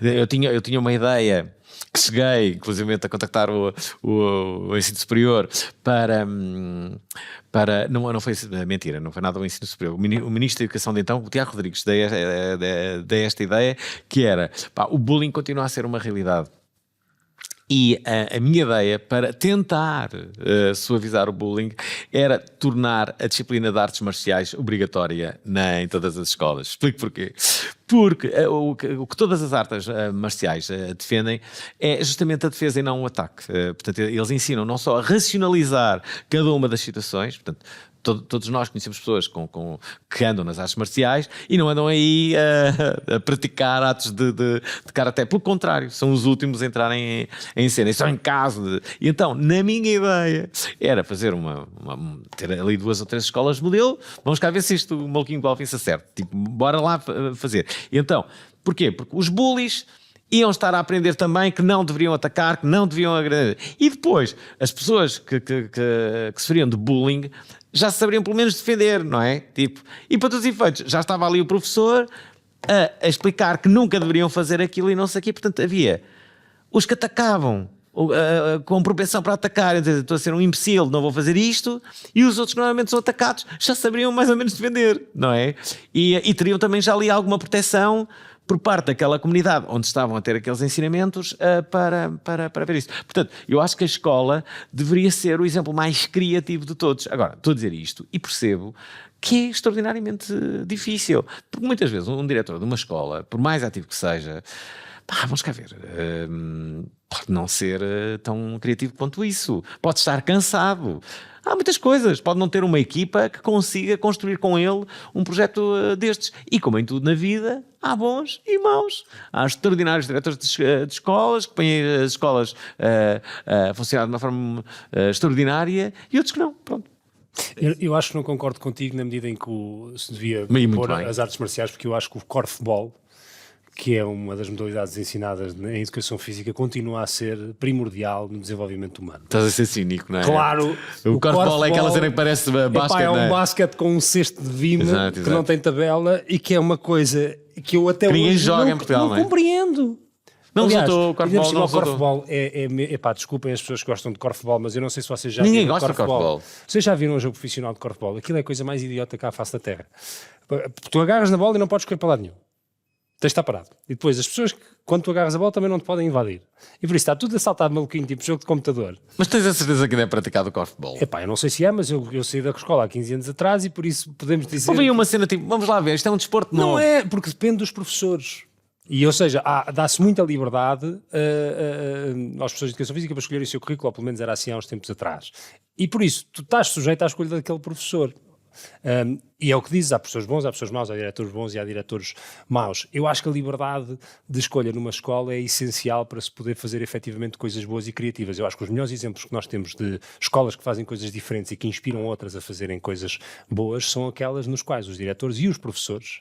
eu tinha uma ideia que cheguei, inclusive, a contactar o ensino superior para não foi mentira, não foi nada o ensino superior. O ministro da Educação de então, o Tiago Rodrigues, dei esta ideia, que era, o bullying continua a ser uma realidade. E a minha ideia para tentar suavizar o bullying era tornar a disciplina de artes marciais obrigatória em todas as escolas. Explico porquê. Porque o que todas as artes marciais defendem é justamente a defesa e não o ataque. Portanto, eles ensinam não só a racionalizar cada uma das situações, portanto, todos nós conhecemos pessoas que andam nas artes marciais e não andam aí a praticar atos de karaté. Pelo contrário, são os últimos a entrarem em cena. E só em caso e então, na minha ideia, era fazer ter ali 2 ou 3 escolas de modelo. Vamos cá ver se o maluquinho do Alvin se acerta. Tipo, bora lá fazer. E então, porquê? Porque os bullies iam estar a aprender também que não deveriam atacar, que não deviam agredir. E depois, as pessoas que sofriam de bullying já se saberiam pelo menos defender, não é? Tipo, e para todos os efeitos, já estava ali o professor a explicar que nunca deveriam fazer aquilo e não sei o quê. Portanto, havia os que atacavam com propensão para atacar, estou a ser um imbecil, não vou fazer isto, e os outros que normalmente são atacados já saberiam mais ou menos defender, não é? E teriam também já ali alguma proteção por parte daquela comunidade onde estavam a ter aqueles ensinamentos para ver isso. Portanto, eu acho que a escola deveria ser o exemplo mais criativo de todos. Agora, estou a dizer isto e percebo que é extraordinariamente difícil, porque muitas vezes um diretor de uma escola, por mais ativo que seja, vamos cá ver, pode não ser tão criativo quanto isso, pode estar cansado. Há muitas coisas, pode não ter uma equipa que consiga construir com ele um projeto destes. E como em tudo na vida, há bons e maus. Há extraordinários diretores de escolas que põem as escolas a funcionar de uma forma extraordinária e outros que não. Pronto. Eu acho que não concordo contigo na medida em que se devia pôr as artes marciais, porque eu acho que o korfball, que é uma das modalidades ensinadas em educação física, continua a ser primordial no desenvolvimento humano. Estás a ser cínico, não é? Claro. O korfball é aquela cena que parece basquete. É um basquete com um cesto de vime que não tem tabela e que é uma coisa que eu até ninguém hoje joga em Portugal, não compreendo. Não resultou o korfball, não resultou. Korfball desculpem as pessoas que gostam de korfball, mas eu não sei se vocês já Ninguém viram gosta de korfball. Vocês já viram um jogo profissional de korfball? Aquilo é a coisa mais idiota que há à face da terra. Tu agarras na bola e não podes correr para lado nenhum. Tens de estar parado. E depois as pessoas, quando tu agarras a bola, também não te podem invadir. E por isso está tudo a saltar maluquinho, tipo jogo de computador. Mas tens a certeza que ainda é praticado o korfball? Eu não sei se é, mas eu saí da escola há 15 anos atrás e por isso podemos dizer... Houve aí uma cena tipo, vamos lá ver, isto é um desporto novo. Não é, porque depende dos professores. E, ou seja, dá-se muita liberdade aos professores de educação física para escolherem o seu currículo, ou pelo menos era assim há uns tempos atrás. E por isso, tu estás sujeito à escolha daquele professor. E é o que dizes, há professores bons, há professores maus, há diretores bons e há diretores maus. Eu acho que a liberdade de escolha numa escola é essencial para se poder fazer efetivamente coisas boas e criativas. Eu acho que os melhores exemplos que nós temos de escolas que fazem coisas diferentes e que inspiram outras a fazerem coisas boas são aquelas nos quais os diretores e os professores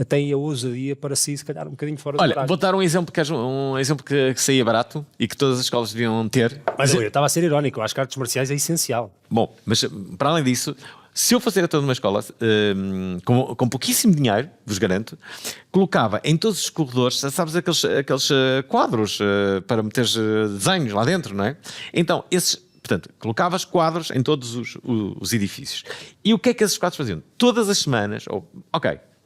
têm a ousadia para sair, se calhar, um bocadinho fora do prazo. Vou dar um exemplo que saía barato e que todas as escolas deviam ter. Mas eu estava a ser irónico, eu acho que artes marciais é essencial. Bom, mas para além disso, se eu fosse diretor de uma escola com pouquíssimo dinheiro, vos garanto, colocava em todos os corredores, sabes, aqueles quadros para meter desenhos lá dentro, não é? Então, Portanto, colocavas quadros em todos os edifícios. E o que é que esses quadros faziam? Todas as semanas,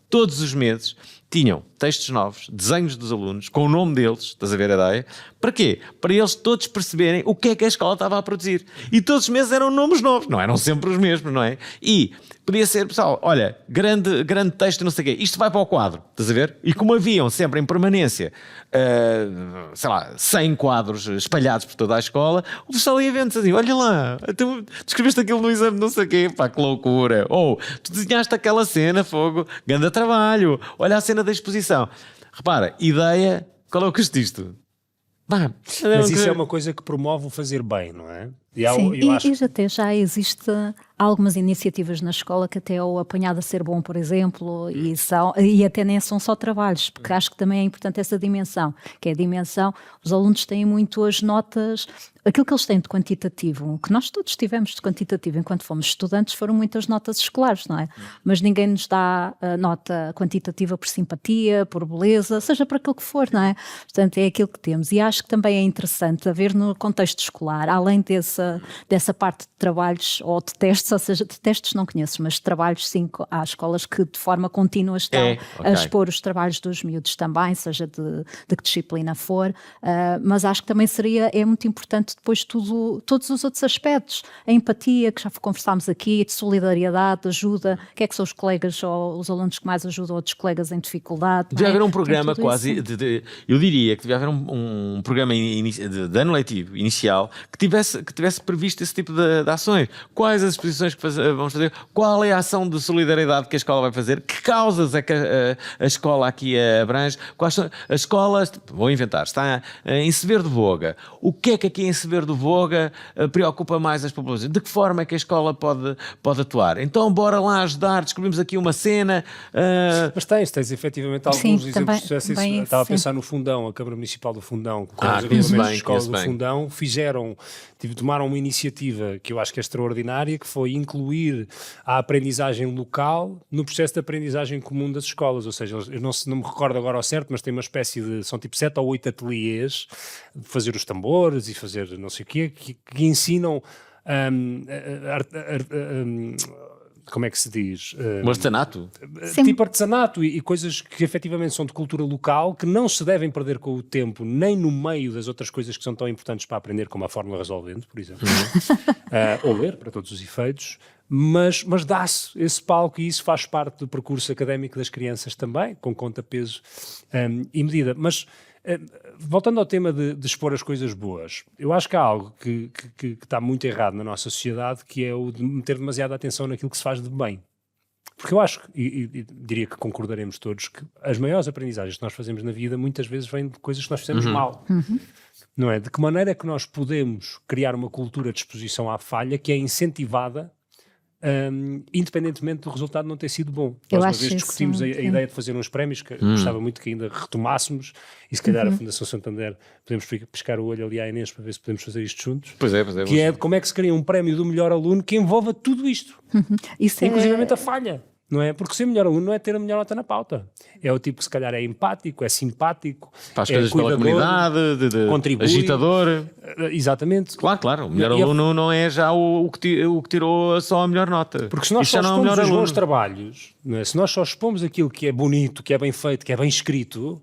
todos os meses, tinham textos novos, desenhos dos alunos, com o nome deles, estás a ver a ideia? Para quê? Para eles todos perceberem o que é que a escola estava a produzir. E todos os meses eram nomes novos, não eram sempre os mesmos, não é? E podia ser, pessoal, olha, grande texto, não sei o quê, isto vai para o quadro, estás a ver? E como haviam sempre em permanência, 100 quadros espalhados por toda a escola, o pessoal ia vendo assim, olha lá, tu escreveste aquilo no exame, não sei o quê, pá, que loucura. Ou, tu desenhaste aquela cena, fogo, grande trabalho, olha a cena da exposição. Repara, ideia, qual é o custo disto? Mas isso é uma coisa que promove o fazer bem, não é? Sim, e até já existe algumas iniciativas na escola que até o apanhado a ser bom, por exemplo, e até nem são só trabalhos, porque acho que também é importante essa dimensão, que é a dimensão, os alunos têm muito as notas, aquilo que eles têm de quantitativo, que nós todos tivemos de quantitativo enquanto fomos estudantes, foram muitas notas escolares, não é? Mas ninguém nos dá a nota quantitativa por simpatia, por beleza, seja por aquilo que for, não é? Portanto, é aquilo que temos. E acho que também é interessante haver no contexto escolar, além dessa parte de trabalhos ou de testes, ou seja, de testes não conheço, mas de trabalhos sim, há escolas que de forma contínua estão a expor os trabalhos dos miúdos também, seja de que disciplina for, mas acho que também é muito importante depois todos os outros aspectos, a empatia, que já conversámos aqui, de solidariedade, de ajuda, o que é que são os colegas ou os alunos que mais ajudam outros colegas em dificuldade. Devia haver um programa quase, eu diria que devia haver um programa de ano letivo inicial que tivesse previsto esse tipo de ações. Quais as exposições que vamos fazer? Qual é a ação de solidariedade que a escola vai fazer? Que causas é que a escola aqui abrange? Quais são as escolas? Vou inventar. Está em Severo de Voga. O que é que aqui em Severo de Voga preocupa mais as populações? De que forma é que a escola pode atuar? Então, bora lá ajudar. Descobrimos aqui uma cena. Mas tens efetivamente alguns exemplos de sucesso. Estava a pensar no Fundão, a Câmara Municipal do Fundão, com os agrupamentos de escolas do Fundão, tomaram uma iniciativa que eu acho que é extraordinária, que foi incluir a aprendizagem local no processo de aprendizagem comum das escolas, ou seja, eu não me recordo agora ao certo, mas tem uma espécie são tipo 7 ou 8 ateliês de fazer os tambores e fazer não sei o quê, que ensinam como é que se diz? Um artesanato? Tipo artesanato e coisas que efetivamente são de cultura local, que não se devem perder com o tempo, nem no meio das outras coisas que são tão importantes para aprender, como a fórmula resolvente, por exemplo. Ou ler, para todos os efeitos. Mas dá-se esse palco e isso faz parte do percurso académico das crianças também, com conta, peso e medida. Mas voltando ao tema de expor as coisas boas, eu acho que há algo que está muito errado na nossa sociedade, que é o de meter demasiada atenção naquilo que se faz de bem. Porque eu acho, e diria que concordaremos todos, que as maiores aprendizagens que nós fazemos na vida muitas vezes vêm de coisas que nós fizemos mal. Não é? De que maneira é que nós podemos criar uma cultura de exposição à falha que é incentivada independentemente do resultado não ter sido bom. Nós uma vez discutimos a ideia de fazer uns prémios que gostava muito que ainda retomássemos e se calhar a Fundação Santander podemos piscar o olho ali à Inês para ver se podemos fazer isto juntos. Pois é. Que é como é que se cria um prémio do melhor aluno que envolva tudo isto. Isso inclusivamente a falha. Não é? Porque ser melhor aluno não é ter a melhor nota na pauta. É o tipo que se calhar é empático, é simpático, faz coisas pela comunidade, contribui, agitador. Exatamente. Claro. O melhor aluno não é já o que tirou só a melhor nota. Porque se nós só expomos os bons trabalhos, não é? Se nós só expomos aquilo que é bonito, que é bem feito, que é bem escrito,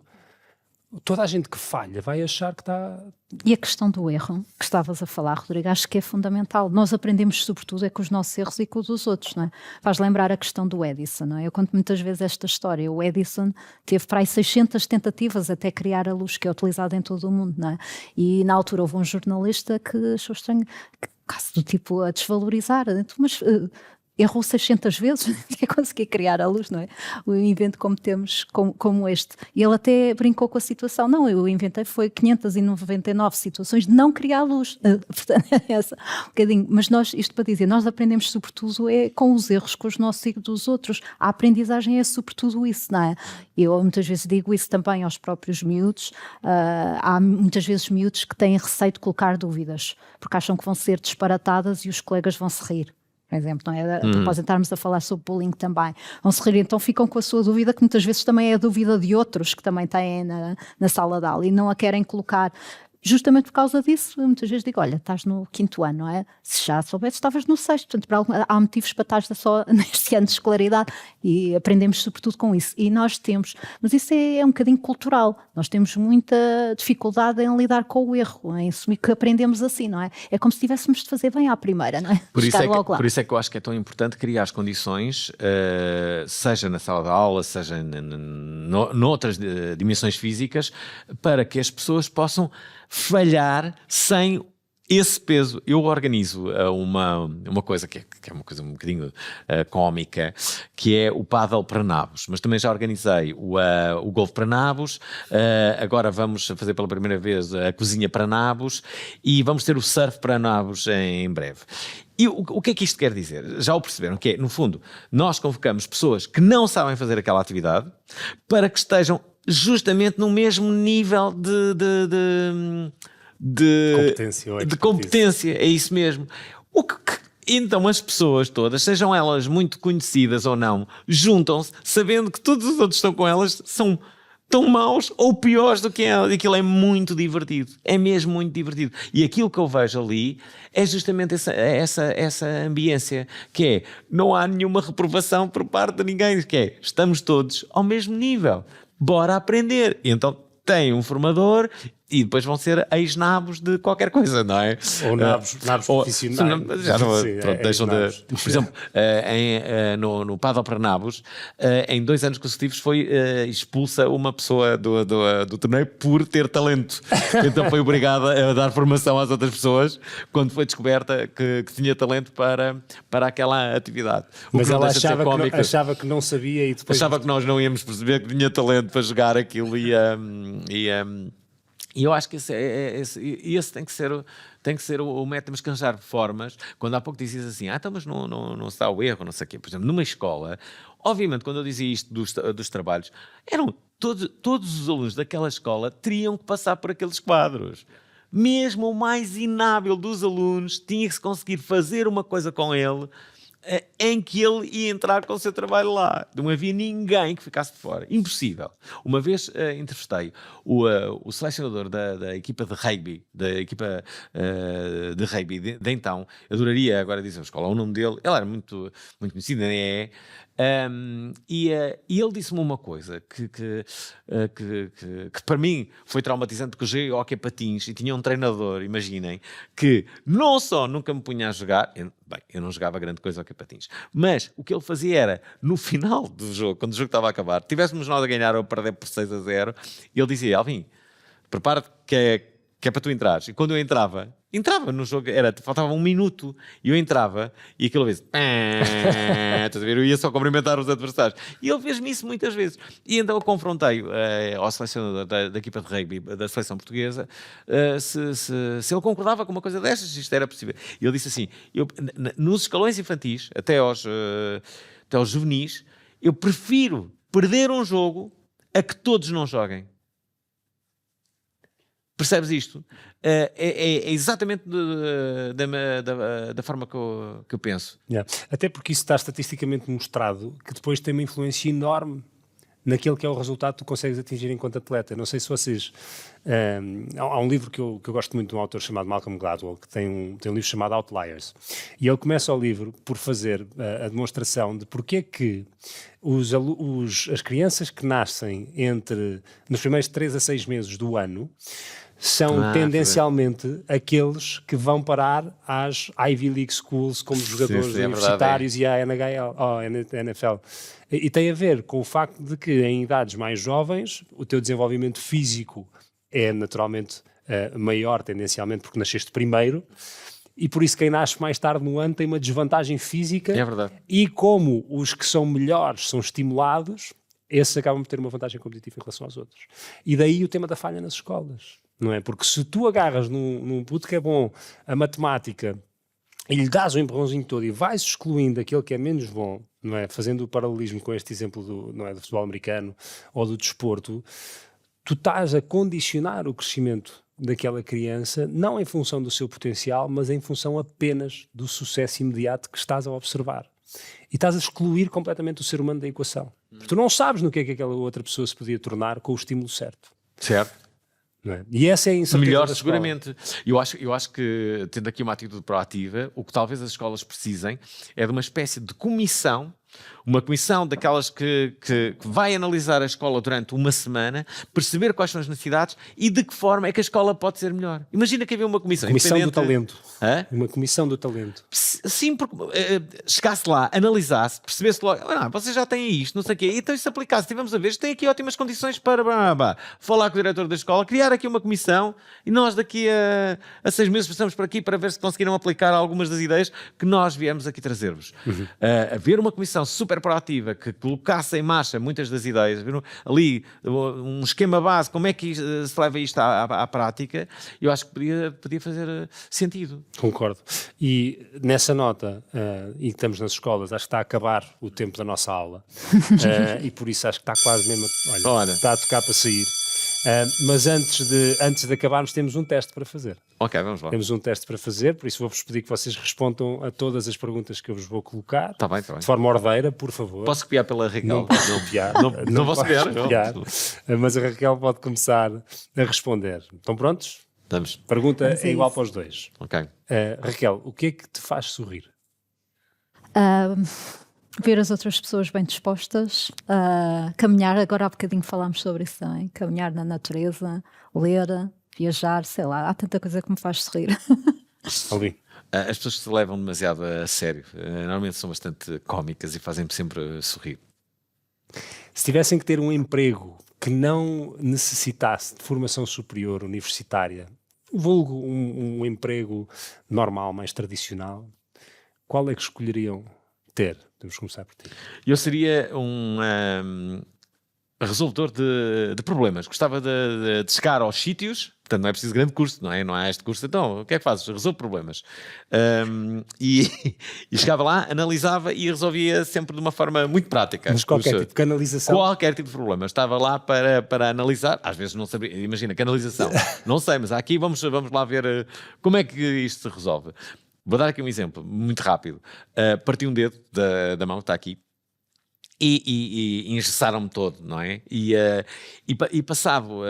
toda a gente que falha vai achar que está... E a questão do erro, que estavas a falar, Rodrigo, acho que é fundamental. Nós aprendemos sobretudo com os nossos erros e com os dos outros, não é? Faz lembrar a questão do Edison, não é? Eu conto muitas vezes esta história. O Edison teve para aí 600 tentativas até criar a luz que é utilizada em todo o mundo, não é? E na altura houve um jornalista que achou estranho, caso do tipo a desvalorizar, mas... errou 600 vezes até conseguir criar a luz, não é? O invento como temos, como este. E ele até brincou com a situação. Não, eu inventei foi 599 situações de não criar luz. Portanto, é essa um bocadinho. Mas isto para dizer, nós aprendemos sobretudo com os erros, com os nossos e dos outros. A aprendizagem é sobretudo isso, não é? Eu muitas vezes digo isso também aos próprios miúdos. Há muitas vezes miúdos que têm receio de colocar dúvidas, porque acham que vão ser disparatadas e os colegas vão se rir. Por exemplo, não é? Depois estarmos a falar sobre bullying também. Vão se rir, então ficam com a sua dúvida, que muitas vezes também é a dúvida de outros que também têm na sala de aula e não a querem colocar. justamente por causa disso, muitas vezes digo, olha, estás no 5º ano, não é? Se já soubesse, estavas no 6º. Portanto, há motivos para estar só neste ano de escolaridade e aprendemos sobretudo com isso. E nós temos, mas isso é um bocadinho cultural. Nós temos muita dificuldade em lidar com o erro, em assumir que aprendemos assim, não é? É como se tivéssemos de fazer bem à primeira, não é? Por isso é que eu acho que é tão importante criar as condições, seja na sala de aula, seja noutras dimensões físicas, para que as pessoas possam falhar sem esse peso. Eu organizo uma coisa que é uma coisa um bocadinho cómica, que é o pádel para nabos, mas também já organizei o golfe para nabos, agora vamos fazer pela primeira vez a cozinha para nabos e vamos ter o surf para nabos em breve. E o que é que isto quer dizer? Já o perceberam? Que é, no fundo, nós convocamos pessoas que não sabem fazer aquela atividade para que estejam justamente no mesmo nível de competência, é isso mesmo. Então as pessoas todas, sejam elas muito conhecidas ou não, juntam-se sabendo que todos os outros que estão com elas são tão maus ou piores do que ela. Aquilo é muito divertido, é mesmo muito divertido. E aquilo que eu vejo ali é justamente essa ambiência, que é, não há nenhuma reprovação por parte de ninguém, que é, estamos todos ao mesmo nível, bora aprender. E então tem um formador e depois vão ser ex-nabos de qualquer coisa, não é? Ou nabos profissionais. Já não, Sim, pronto, deixam de... Por exemplo, no Pádel para Nabos, em 2 anos consecutivos foi expulsa uma pessoa do torneio por ter talento. Então foi obrigada a dar formação às outras pessoas quando foi descoberta que tinha talento para aquela atividade. Mas ela achava que não sabia e depois... Achava que nós não íamos perceber que tinha talento para jogar aquilo e eu acho que esse tem que ser o método. Temos que arranjar formas. Quando há pouco dizias assim, então mas não se dá o erro, não sei o quê. Por exemplo, numa escola, obviamente, quando eu dizia isto dos trabalhos, eram todos os alunos daquela escola teriam que passar por aqueles quadros. Mesmo o mais inábil dos alunos tinha que se conseguir fazer uma coisa com ele em que ele ia entrar com o seu trabalho lá. Não havia ninguém que ficasse de fora. Impossível. Uma vez entrevistei o selecionador da equipa de rugby, de então, eu adoraria agora dizer a escola, o nome dele, ele era muito, muito conhecido, e ele disse-me uma coisa que para mim foi traumatizante, porque eu joguei hóquei patins e tinha um treinador, imaginem, que não só nunca me punha a jogar, eu não jogava grande coisa hóquei patins, mas o que ele fazia era, no final do jogo, quando o jogo estava a acabar, tivéssemos nós a ganhar ou a perder por 6-0, ele dizia, Alvin, prepara-te que é para tu entrares. E quando eu entrava no jogo, faltava 1 minuto, e eu entrava, e aquilo vez, eu ia só cumprimentar os adversários. E ele fez-me isso muitas vezes. E então eu confrontei ao selecionador da equipa de rugby da seleção portuguesa se ele concordava com uma coisa destas, se isto era possível. E ele disse assim, nos escalões infantis, até aos juvenis, eu prefiro perder um jogo a que todos não joguem. Percebes isto? É exatamente da forma que eu penso. Yeah. Até porque isso está estatisticamente mostrado que depois tem uma influência enorme naquele que é o resultado que tu consegues atingir enquanto atleta. Não sei se vocês... há um livro que eu gosto muito de um autor chamado Malcolm Gladwell, que tem um livro chamado Outliers. E ele começa o livro por fazer a demonstração de porque é que as crianças que nascem nos primeiros 3 a 6 meses do ano são tendencialmente aqueles que vão parar às Ivy League Schools como jogadores universitários e à NFL. E tem a ver com o facto de que em idades mais jovens o teu desenvolvimento físico é naturalmente maior tendencialmente porque nasceste primeiro, e por isso quem nasce mais tarde no ano tem uma desvantagem física. É verdade. E como os que são melhores são estimulados, esses acabam por ter uma vantagem competitiva em relação aos outros. E daí o tema da falha nas escolas. Não é? Porque se tu agarras num puto que é bom a matemática e lhe dás o empurrãozinho todo e vais excluindo aquele que é menos bom, não é? Fazendo o paralelismo com este exemplo do futebol americano ou do desporto, tu estás a condicionar o crescimento daquela criança, não em função do seu potencial, mas em função apenas do sucesso imediato que estás a observar. E estás a excluir completamente o ser humano da equação. Tu não sabes no que é que aquela outra pessoa se podia tornar com o estímulo certo. Certo. Não é? E essa é a incerteza Melhor, da escola. seguramente. Eu acho que, tendo aqui uma atitude proativa, o que talvez as escolas precisem é de uma espécie de comissão, uma comissão daquelas que vai analisar a escola durante uma semana, perceber quais são as necessidades e de que forma é que a escola pode ser melhor. Imagina que havia uma comissão Comissão do independente. talento. Hã? Uma comissão do talento. Sim, porque chegasse lá, analisasse, percebesse logo, vocês já têm isto, não sei o quê, então isso aplicasse, tivemos a ver, isto tem aqui ótimas condições para falar com o diretor da escola, criar aqui uma comissão e nós daqui a 6 meses passamos por aqui para ver se conseguiram aplicar algumas das ideias que nós viemos aqui trazer-vos. Haver uma comissão super proativa que colocasse em marcha muitas das ideias, ali um esquema base, como é que se leva isto à prática, eu acho que podia fazer sentido. Concordo. E nessa nota, e estamos nas escolas, acho que está a acabar o tempo da nossa aula. E por isso acho que está quase mesmo Olha. está a tocar para sair. Mas antes de acabarmos, temos um teste para fazer. Ok, vamos lá. Temos um teste para fazer, por isso vou-vos pedir que vocês respondam a todas as perguntas que eu vos vou colocar. Tá bem. De forma ordeira, por favor. Posso copiar pela Raquel? Não podes copiar. Não posso podes copiar. Mas a Raquel pode começar a responder. Estão prontos? Estamos. Pergunta Vamos a é igual isso. para os dois. Ok. Raquel, o que é que te faz sorrir? Ver as outras pessoas bem dispostas, caminhar, agora há bocadinho falámos sobre isso também, caminhar na natureza, ler, viajar, sei lá, há tanta coisa que me faz sorrir. Ali. As pessoas que se levam demasiado a sério normalmente são bastante cómicas e fazem-me sempre sorrir. Se tivessem que ter um emprego que não necessitasse de formação superior universitária, vulgo um emprego normal, mais tradicional, qual é que escolheriam ter? Podemos começar por ti. Eu seria um resolvedor de problemas. Gostava de chegar aos sítios, portanto não é preciso grande curso, não é? Não há este curso, então o que é que fazes? Resolvo problemas. E chegava lá, analisava e resolvia sempre de uma forma muito prática. Mas qualquer tipo de canalização. Qualquer tipo de problema. Estava lá para analisar, às vezes não sabia, imagina, canalização, não sei, mas aqui vamos lá ver como é que isto se resolve. Vou dar aqui um exemplo, muito rápido. Parti um dedo da mão, está aqui, e engessaram-me todo, não é? E passado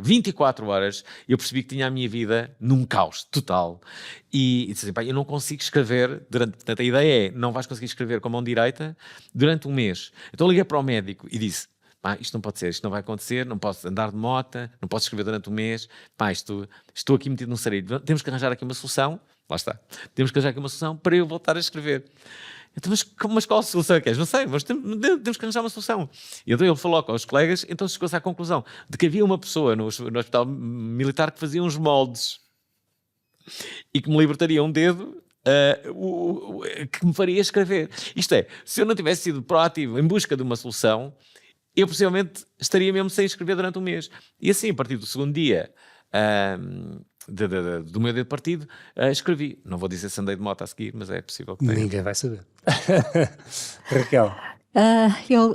24 horas, eu percebi que tinha a minha vida num caos total. E disse assim, pá, eu não consigo escrever, portanto a ideia é, não vais conseguir escrever com a mão direita durante um mês. Então liguei para o médico e disse, pá, isto não pode ser, isto não vai acontecer, não posso andar de mota, não posso escrever durante um mês, pá, estou aqui metido num sarilho. Temos que arranjar aqui uma solução. Lá está. Temos que arranjar aqui uma solução para eu voltar a escrever. Então, mas qual a solução é que és? Não sei, mas temos que arranjar uma solução. E então ele falou com os colegas, então chegou-se à conclusão de que havia uma pessoa no hospital militar que fazia uns moldes e que me libertaria um dedo que me faria escrever. Isto é, se eu não tivesse sido proativo em busca de uma solução, eu possivelmente estaria mesmo sem escrever durante um mês. E assim, a partir do segundo dia do meu dedo partido, escrevi. Não vou dizer se andei de moto a seguir, mas é possível que tenha. Ninguém vai saber. Raquel.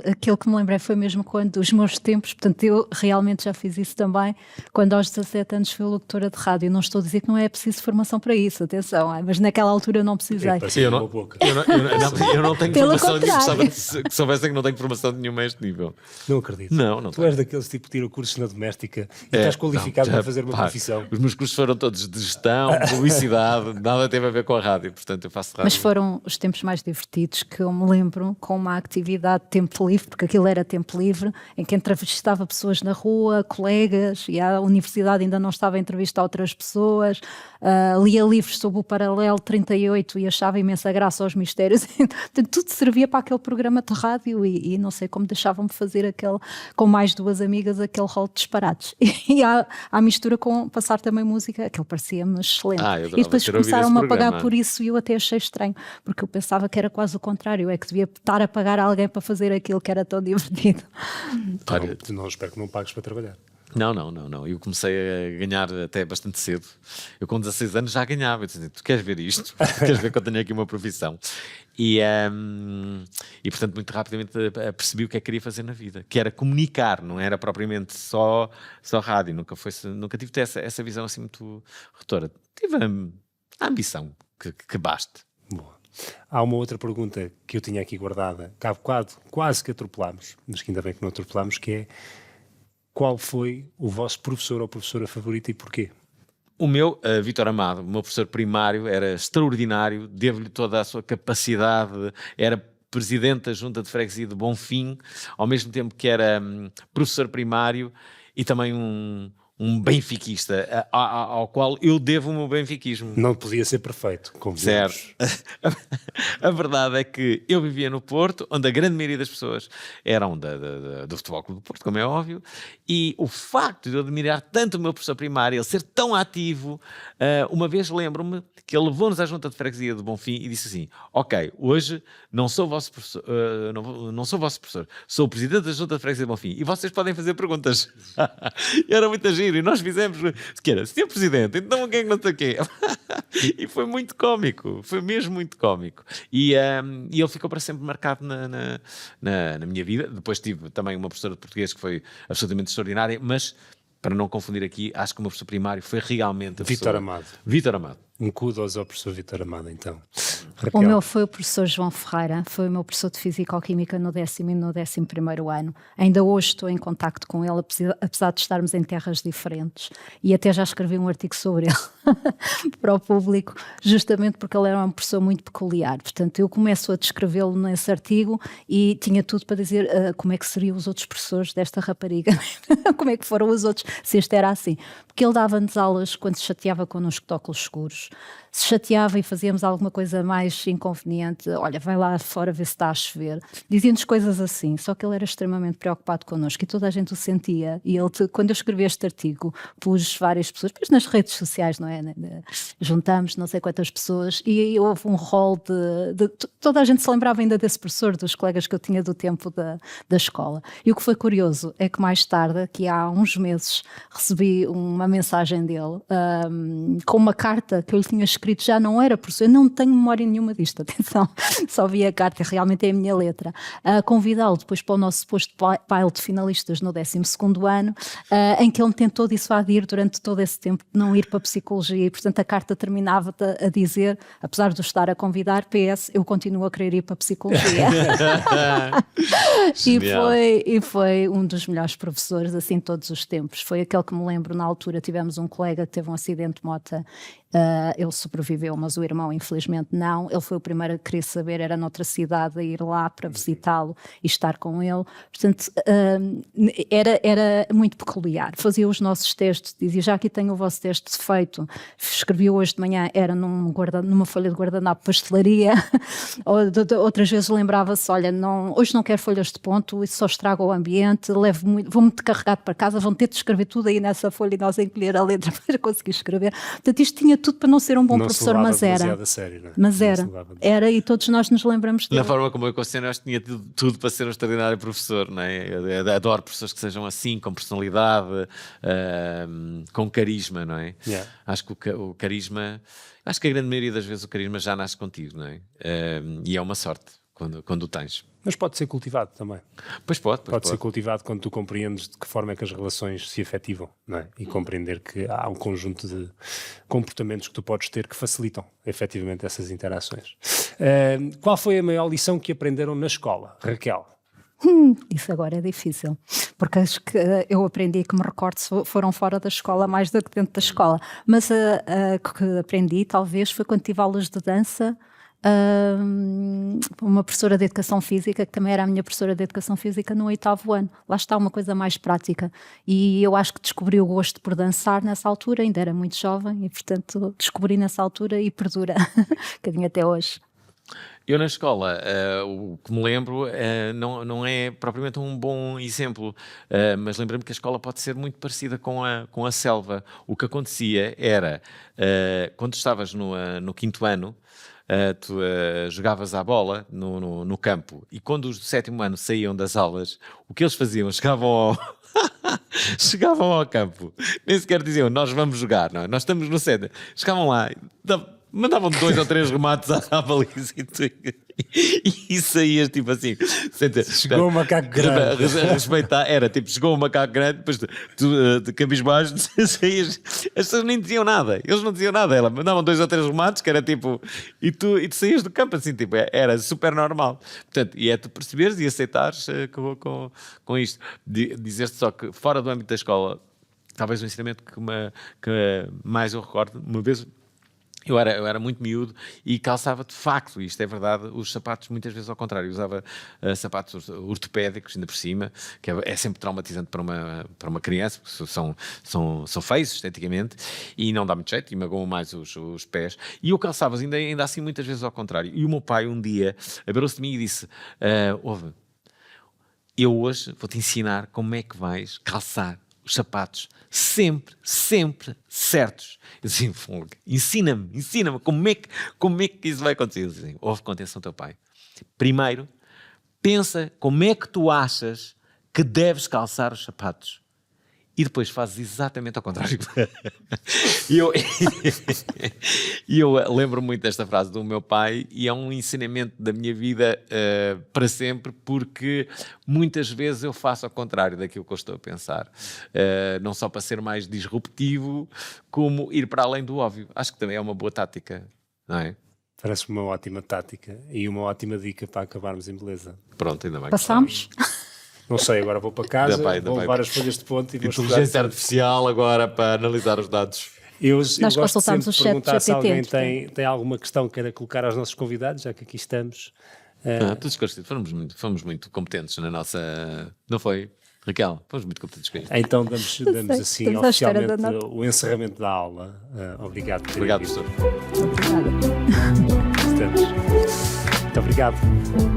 Aquilo que me lembrei foi mesmo quando os meus tempos, portanto eu realmente já fiz isso também, quando aos 17 anos fui locutora de rádio. Não estou a dizer que não é preciso formação para isso, atenção, mas naquela altura eu não precisei. Eu não tenho Pelo formação nenhuma. contrário. Que soubessem que não tenho formação nenhuma a este nível. Não acredito. Não Tu és daqueles tipo que tiram cursos na doméstica e estás qualificado para fazer uma profissão. Os meus cursos foram todos de gestão, publicidade, nada teve a ver com a rádio, portanto eu faço rádio. Mas foram os tempos mais divertidos que eu me lembro, com uma atividade de tempo livre, porque aquilo era tempo livre, em que entrevistava pessoas na rua, colegas, e a universidade ainda não estava a entrevistar outras pessoas, lia livros sobre o paralelo 38 e achava imensa graça aos mistérios. Portanto, tudo servia para aquele programa de rádio e não sei como deixavam-me fazer com mais 2 amigas, aquele rol de disparates. E à mistura com passar também música, aquilo parecia-me excelente. Eu E depois ter ouvido começaram-me a esse pagar programa. por isso e eu até achei estranho, porque eu pensava que era quase o contrário, é que devia estar a pagar alguém para fazer aquilo que era tão divertido. Olha, Não, espero que não pagues para trabalhar. Não. Eu comecei a ganhar até bastante cedo. Eu com 16 anos já ganhava. Eu disse, tu queres ver isto? Queres ver que eu tenho aqui uma profissão? E portanto, muito rapidamente percebi o que é que queria fazer na vida. Que era comunicar, não era propriamente só rádio. Nunca tive essa visão assim muito retora. Tive a ambição que baste. Boa. Há uma outra pergunta que eu tinha aqui guardada, que há bocado quase que atropelámos, mas que ainda bem que não atropelámos, que é: qual foi o vosso professor ou professora favorita e porquê? O meu, Vítor Amado, o meu professor primário, era extraordinário, devo-lhe toda a sua capacidade, era presidente da Junta de Freguesia de Bonfim, ao mesmo tempo que era professor primário e também um benfiquista, ao qual eu devo o meu benfiquismo. Não podia ser perfeito, convenhamos. Certo. A verdade é que eu vivia no Porto, onde a grande maioria das pessoas eram do Futebol Clube do Porto, como é óbvio, e o facto de eu admirar tanto o meu professor primário, ele ser tão ativo, uma vez lembro-me que ele levou-nos à Junta de Freguesia de Bonfim e disse assim: ok, hoje não sou vosso professor, não sou vosso professor, sou o presidente da Junta de Freguesia de Bonfim e vocês podem fazer perguntas. Era muito giro e nós fizemos, que era, Sr. Presidente, então quem é que não sei o quê? E foi muito cómico, foi mesmo muito cómico. E ele ficou para sempre marcado na minha vida. Depois tive também uma professora de português que foi absolutamente extraordinária, mas para não confundir aqui, acho que o meu professor primário foi realmente Vítor Amado. Vítor Amado. Um kudos ao professor Vítor Amado, então. O meu foi o professor João Ferreira, foi o meu professor de Físico-Química no 10º e no 11º ano. Ainda hoje estou em contacto com ele, apesar de estarmos em terras diferentes. E até já escrevi um artigo sobre ele para o público, justamente porque ele era uma pessoa muito peculiar. Portanto, eu começo a descrevê-lo nesse artigo e tinha tudo para dizer como é que seriam os outros professores desta rapariga, como é que foram os outros, se este era assim. Porque ele dava-nos aulas quando se chateava connosco de óculos escuros. Se chateava e fazíamos alguma coisa mais inconveniente, olha, vai lá fora ver se está a chover. Dizia-nos coisas assim, só que ele era extremamente preocupado connosco e toda a gente o sentia. E ele, quando eu escrevi este artigo, pus várias pessoas, depois nas redes sociais, não é? Juntamos não sei quantas pessoas e houve um rol de toda a gente se lembrava ainda desse professor, dos colegas que eu tinha do tempo da escola. E o que foi curioso é que mais tarde, aqui há uns meses, recebi uma mensagem dele com uma carta que eu lhe tinha escrito. Já não era professor, eu não tenho memória nenhuma disto, atenção, só vi a carta, realmente é a minha letra, convidá-lo depois para o nosso suposto baile de finalistas no 12º ano, em que ele me tentou dissuadir durante todo esse tempo de não ir para a psicologia e portanto a carta terminava a dizer, apesar de eu estar a convidar, PS, eu continuo a querer ir para a psicologia. e foi um dos melhores professores assim todos os tempos, foi aquele que me lembro na altura, tivemos um colega que teve um acidente de moto. Ele sobreviveu, mas o irmão infelizmente não. Ele foi o primeiro a querer saber, era noutra cidade, a ir lá para visitá-lo e estar com ele. Portanto, era muito peculiar. Fazia os nossos testes, dizia, já aqui tenho o vosso teste feito. Escrevi hoje de manhã, era numa folha de guardanapo pastelaria. Outras vezes lembrava-se, olha, hoje não quero folhas de ponto, isso só estraga o ambiente, vou-me carregado para casa, vão ter de escrever tudo aí nessa folha e nós encolher a letra para conseguir escrever. Portanto, isto tinha tudo para não ser um bom professor, mas era. A sério, não é? Mas era, e todos nós nos lembramos dele. Na forma como eu considero, acho que tinha tudo para ser um extraordinário professor, não é? Eu adoro professores que sejam assim, com personalidade, com carisma, não é? Yeah. Acho que o carisma, acho que a grande maioria das vezes o carisma já nasce contigo, não é? E é uma sorte quando o tens. Mas pode ser cultivado também. Pois pode. Pode ser cultivado quando tu compreendes de que forma é que as relações se efetivam, não é? E compreender que há um conjunto de comportamentos que tu podes ter que facilitam efetivamente essas interações. Qual foi a maior lição que aprenderam na escola, Raquel? Isso agora é difícil, porque acho que eu aprendi, que me recordo, foram fora da escola mais do que dentro da escola, mas a que aprendi talvez foi quando tive aulas de dança. Uma professora de Educação Física, que também era a minha professora de Educação Física no 8º ano. Lá está uma coisa mais prática. E eu acho que descobri o gosto por dançar nessa altura, ainda era muito jovem, e portanto descobri nessa altura e perdura um bocadinho até hoje. Eu na escola, o que me lembro não é propriamente um bom exemplo, mas lembro-me que a escola pode ser muito parecida com a selva. O que acontecia era, quando estavas no 5º ano, tu jogavas à bola no campo e quando os do 7º ano saíam das aulas, o que eles faziam? Chegavam ao campo, nem sequer diziam nós vamos jogar, não é? Nós estamos no 7º, chegavam lá, mandavam 2 ou 3 remates à baliza e saías tipo assim. Chegou o macaco grande. Respeitar, era tipo, chegou o macaco grande, depois de cabisbaixo, saías. As pessoas nem diziam nada, eles não diziam nada. Ela mandavam 2 ou 3 remates, que era tipo, e tu saías do campo assim, tipo, era super normal. Portanto, e é tu perceberes e aceitares com isto. Dizer-te só que fora do âmbito da escola, talvez o ensinamento que mais eu recordo, uma vez. Eu era muito miúdo e calçava de facto, isto é verdade, os sapatos muitas vezes ao contrário, usava sapatos ortopédicos ainda por cima, que é sempre traumatizante para uma criança, porque são feios esteticamente e não dá muito jeito e magoam mais os pés. E eu calçava ainda assim muitas vezes ao contrário. E o meu pai um dia abriu-se de mim e disse, ouve, eu hoje vou-te ensinar como é que vais calçar os sapatos sempre certos. Eu disse, ensina-me como é que isso vai acontecer. Eu disse, ouve com atenção teu pai. Primeiro, pensa como é que tu achas que deves calçar os sapatos. E depois fazes exatamente ao contrário. E eu lembro muito desta frase do meu pai e é um ensinamento da minha vida para sempre, porque muitas vezes eu faço ao contrário daquilo que eu estou a pensar. Não só para ser mais disruptivo, como ir para além do óbvio. Acho que também é uma boa tática, não é? Parece-me uma ótima tática e uma ótima dica para acabarmos em beleza. Pronto, ainda bem. Passamos? Não sei, agora vou para casa, vou levar as folhas de ponto e vou estudar. Inteligência artificial agora para analisar os dados. Eu Nós gosto consultamos sempre o de chat perguntar se GPT, alguém tem alguma questão que queira colocar aos nossos convidados, já que aqui estamos. Tudo esclarecido. Fomos muito competentes na nossa... Não foi, Raquel? Fomos muito competentes com isto. Então damos assim estamos à espera oficialmente da nota. o encerramento da aula. Obrigado por terem Obrigado, vindo. professor. Obrigada. Estamos. Muito obrigado.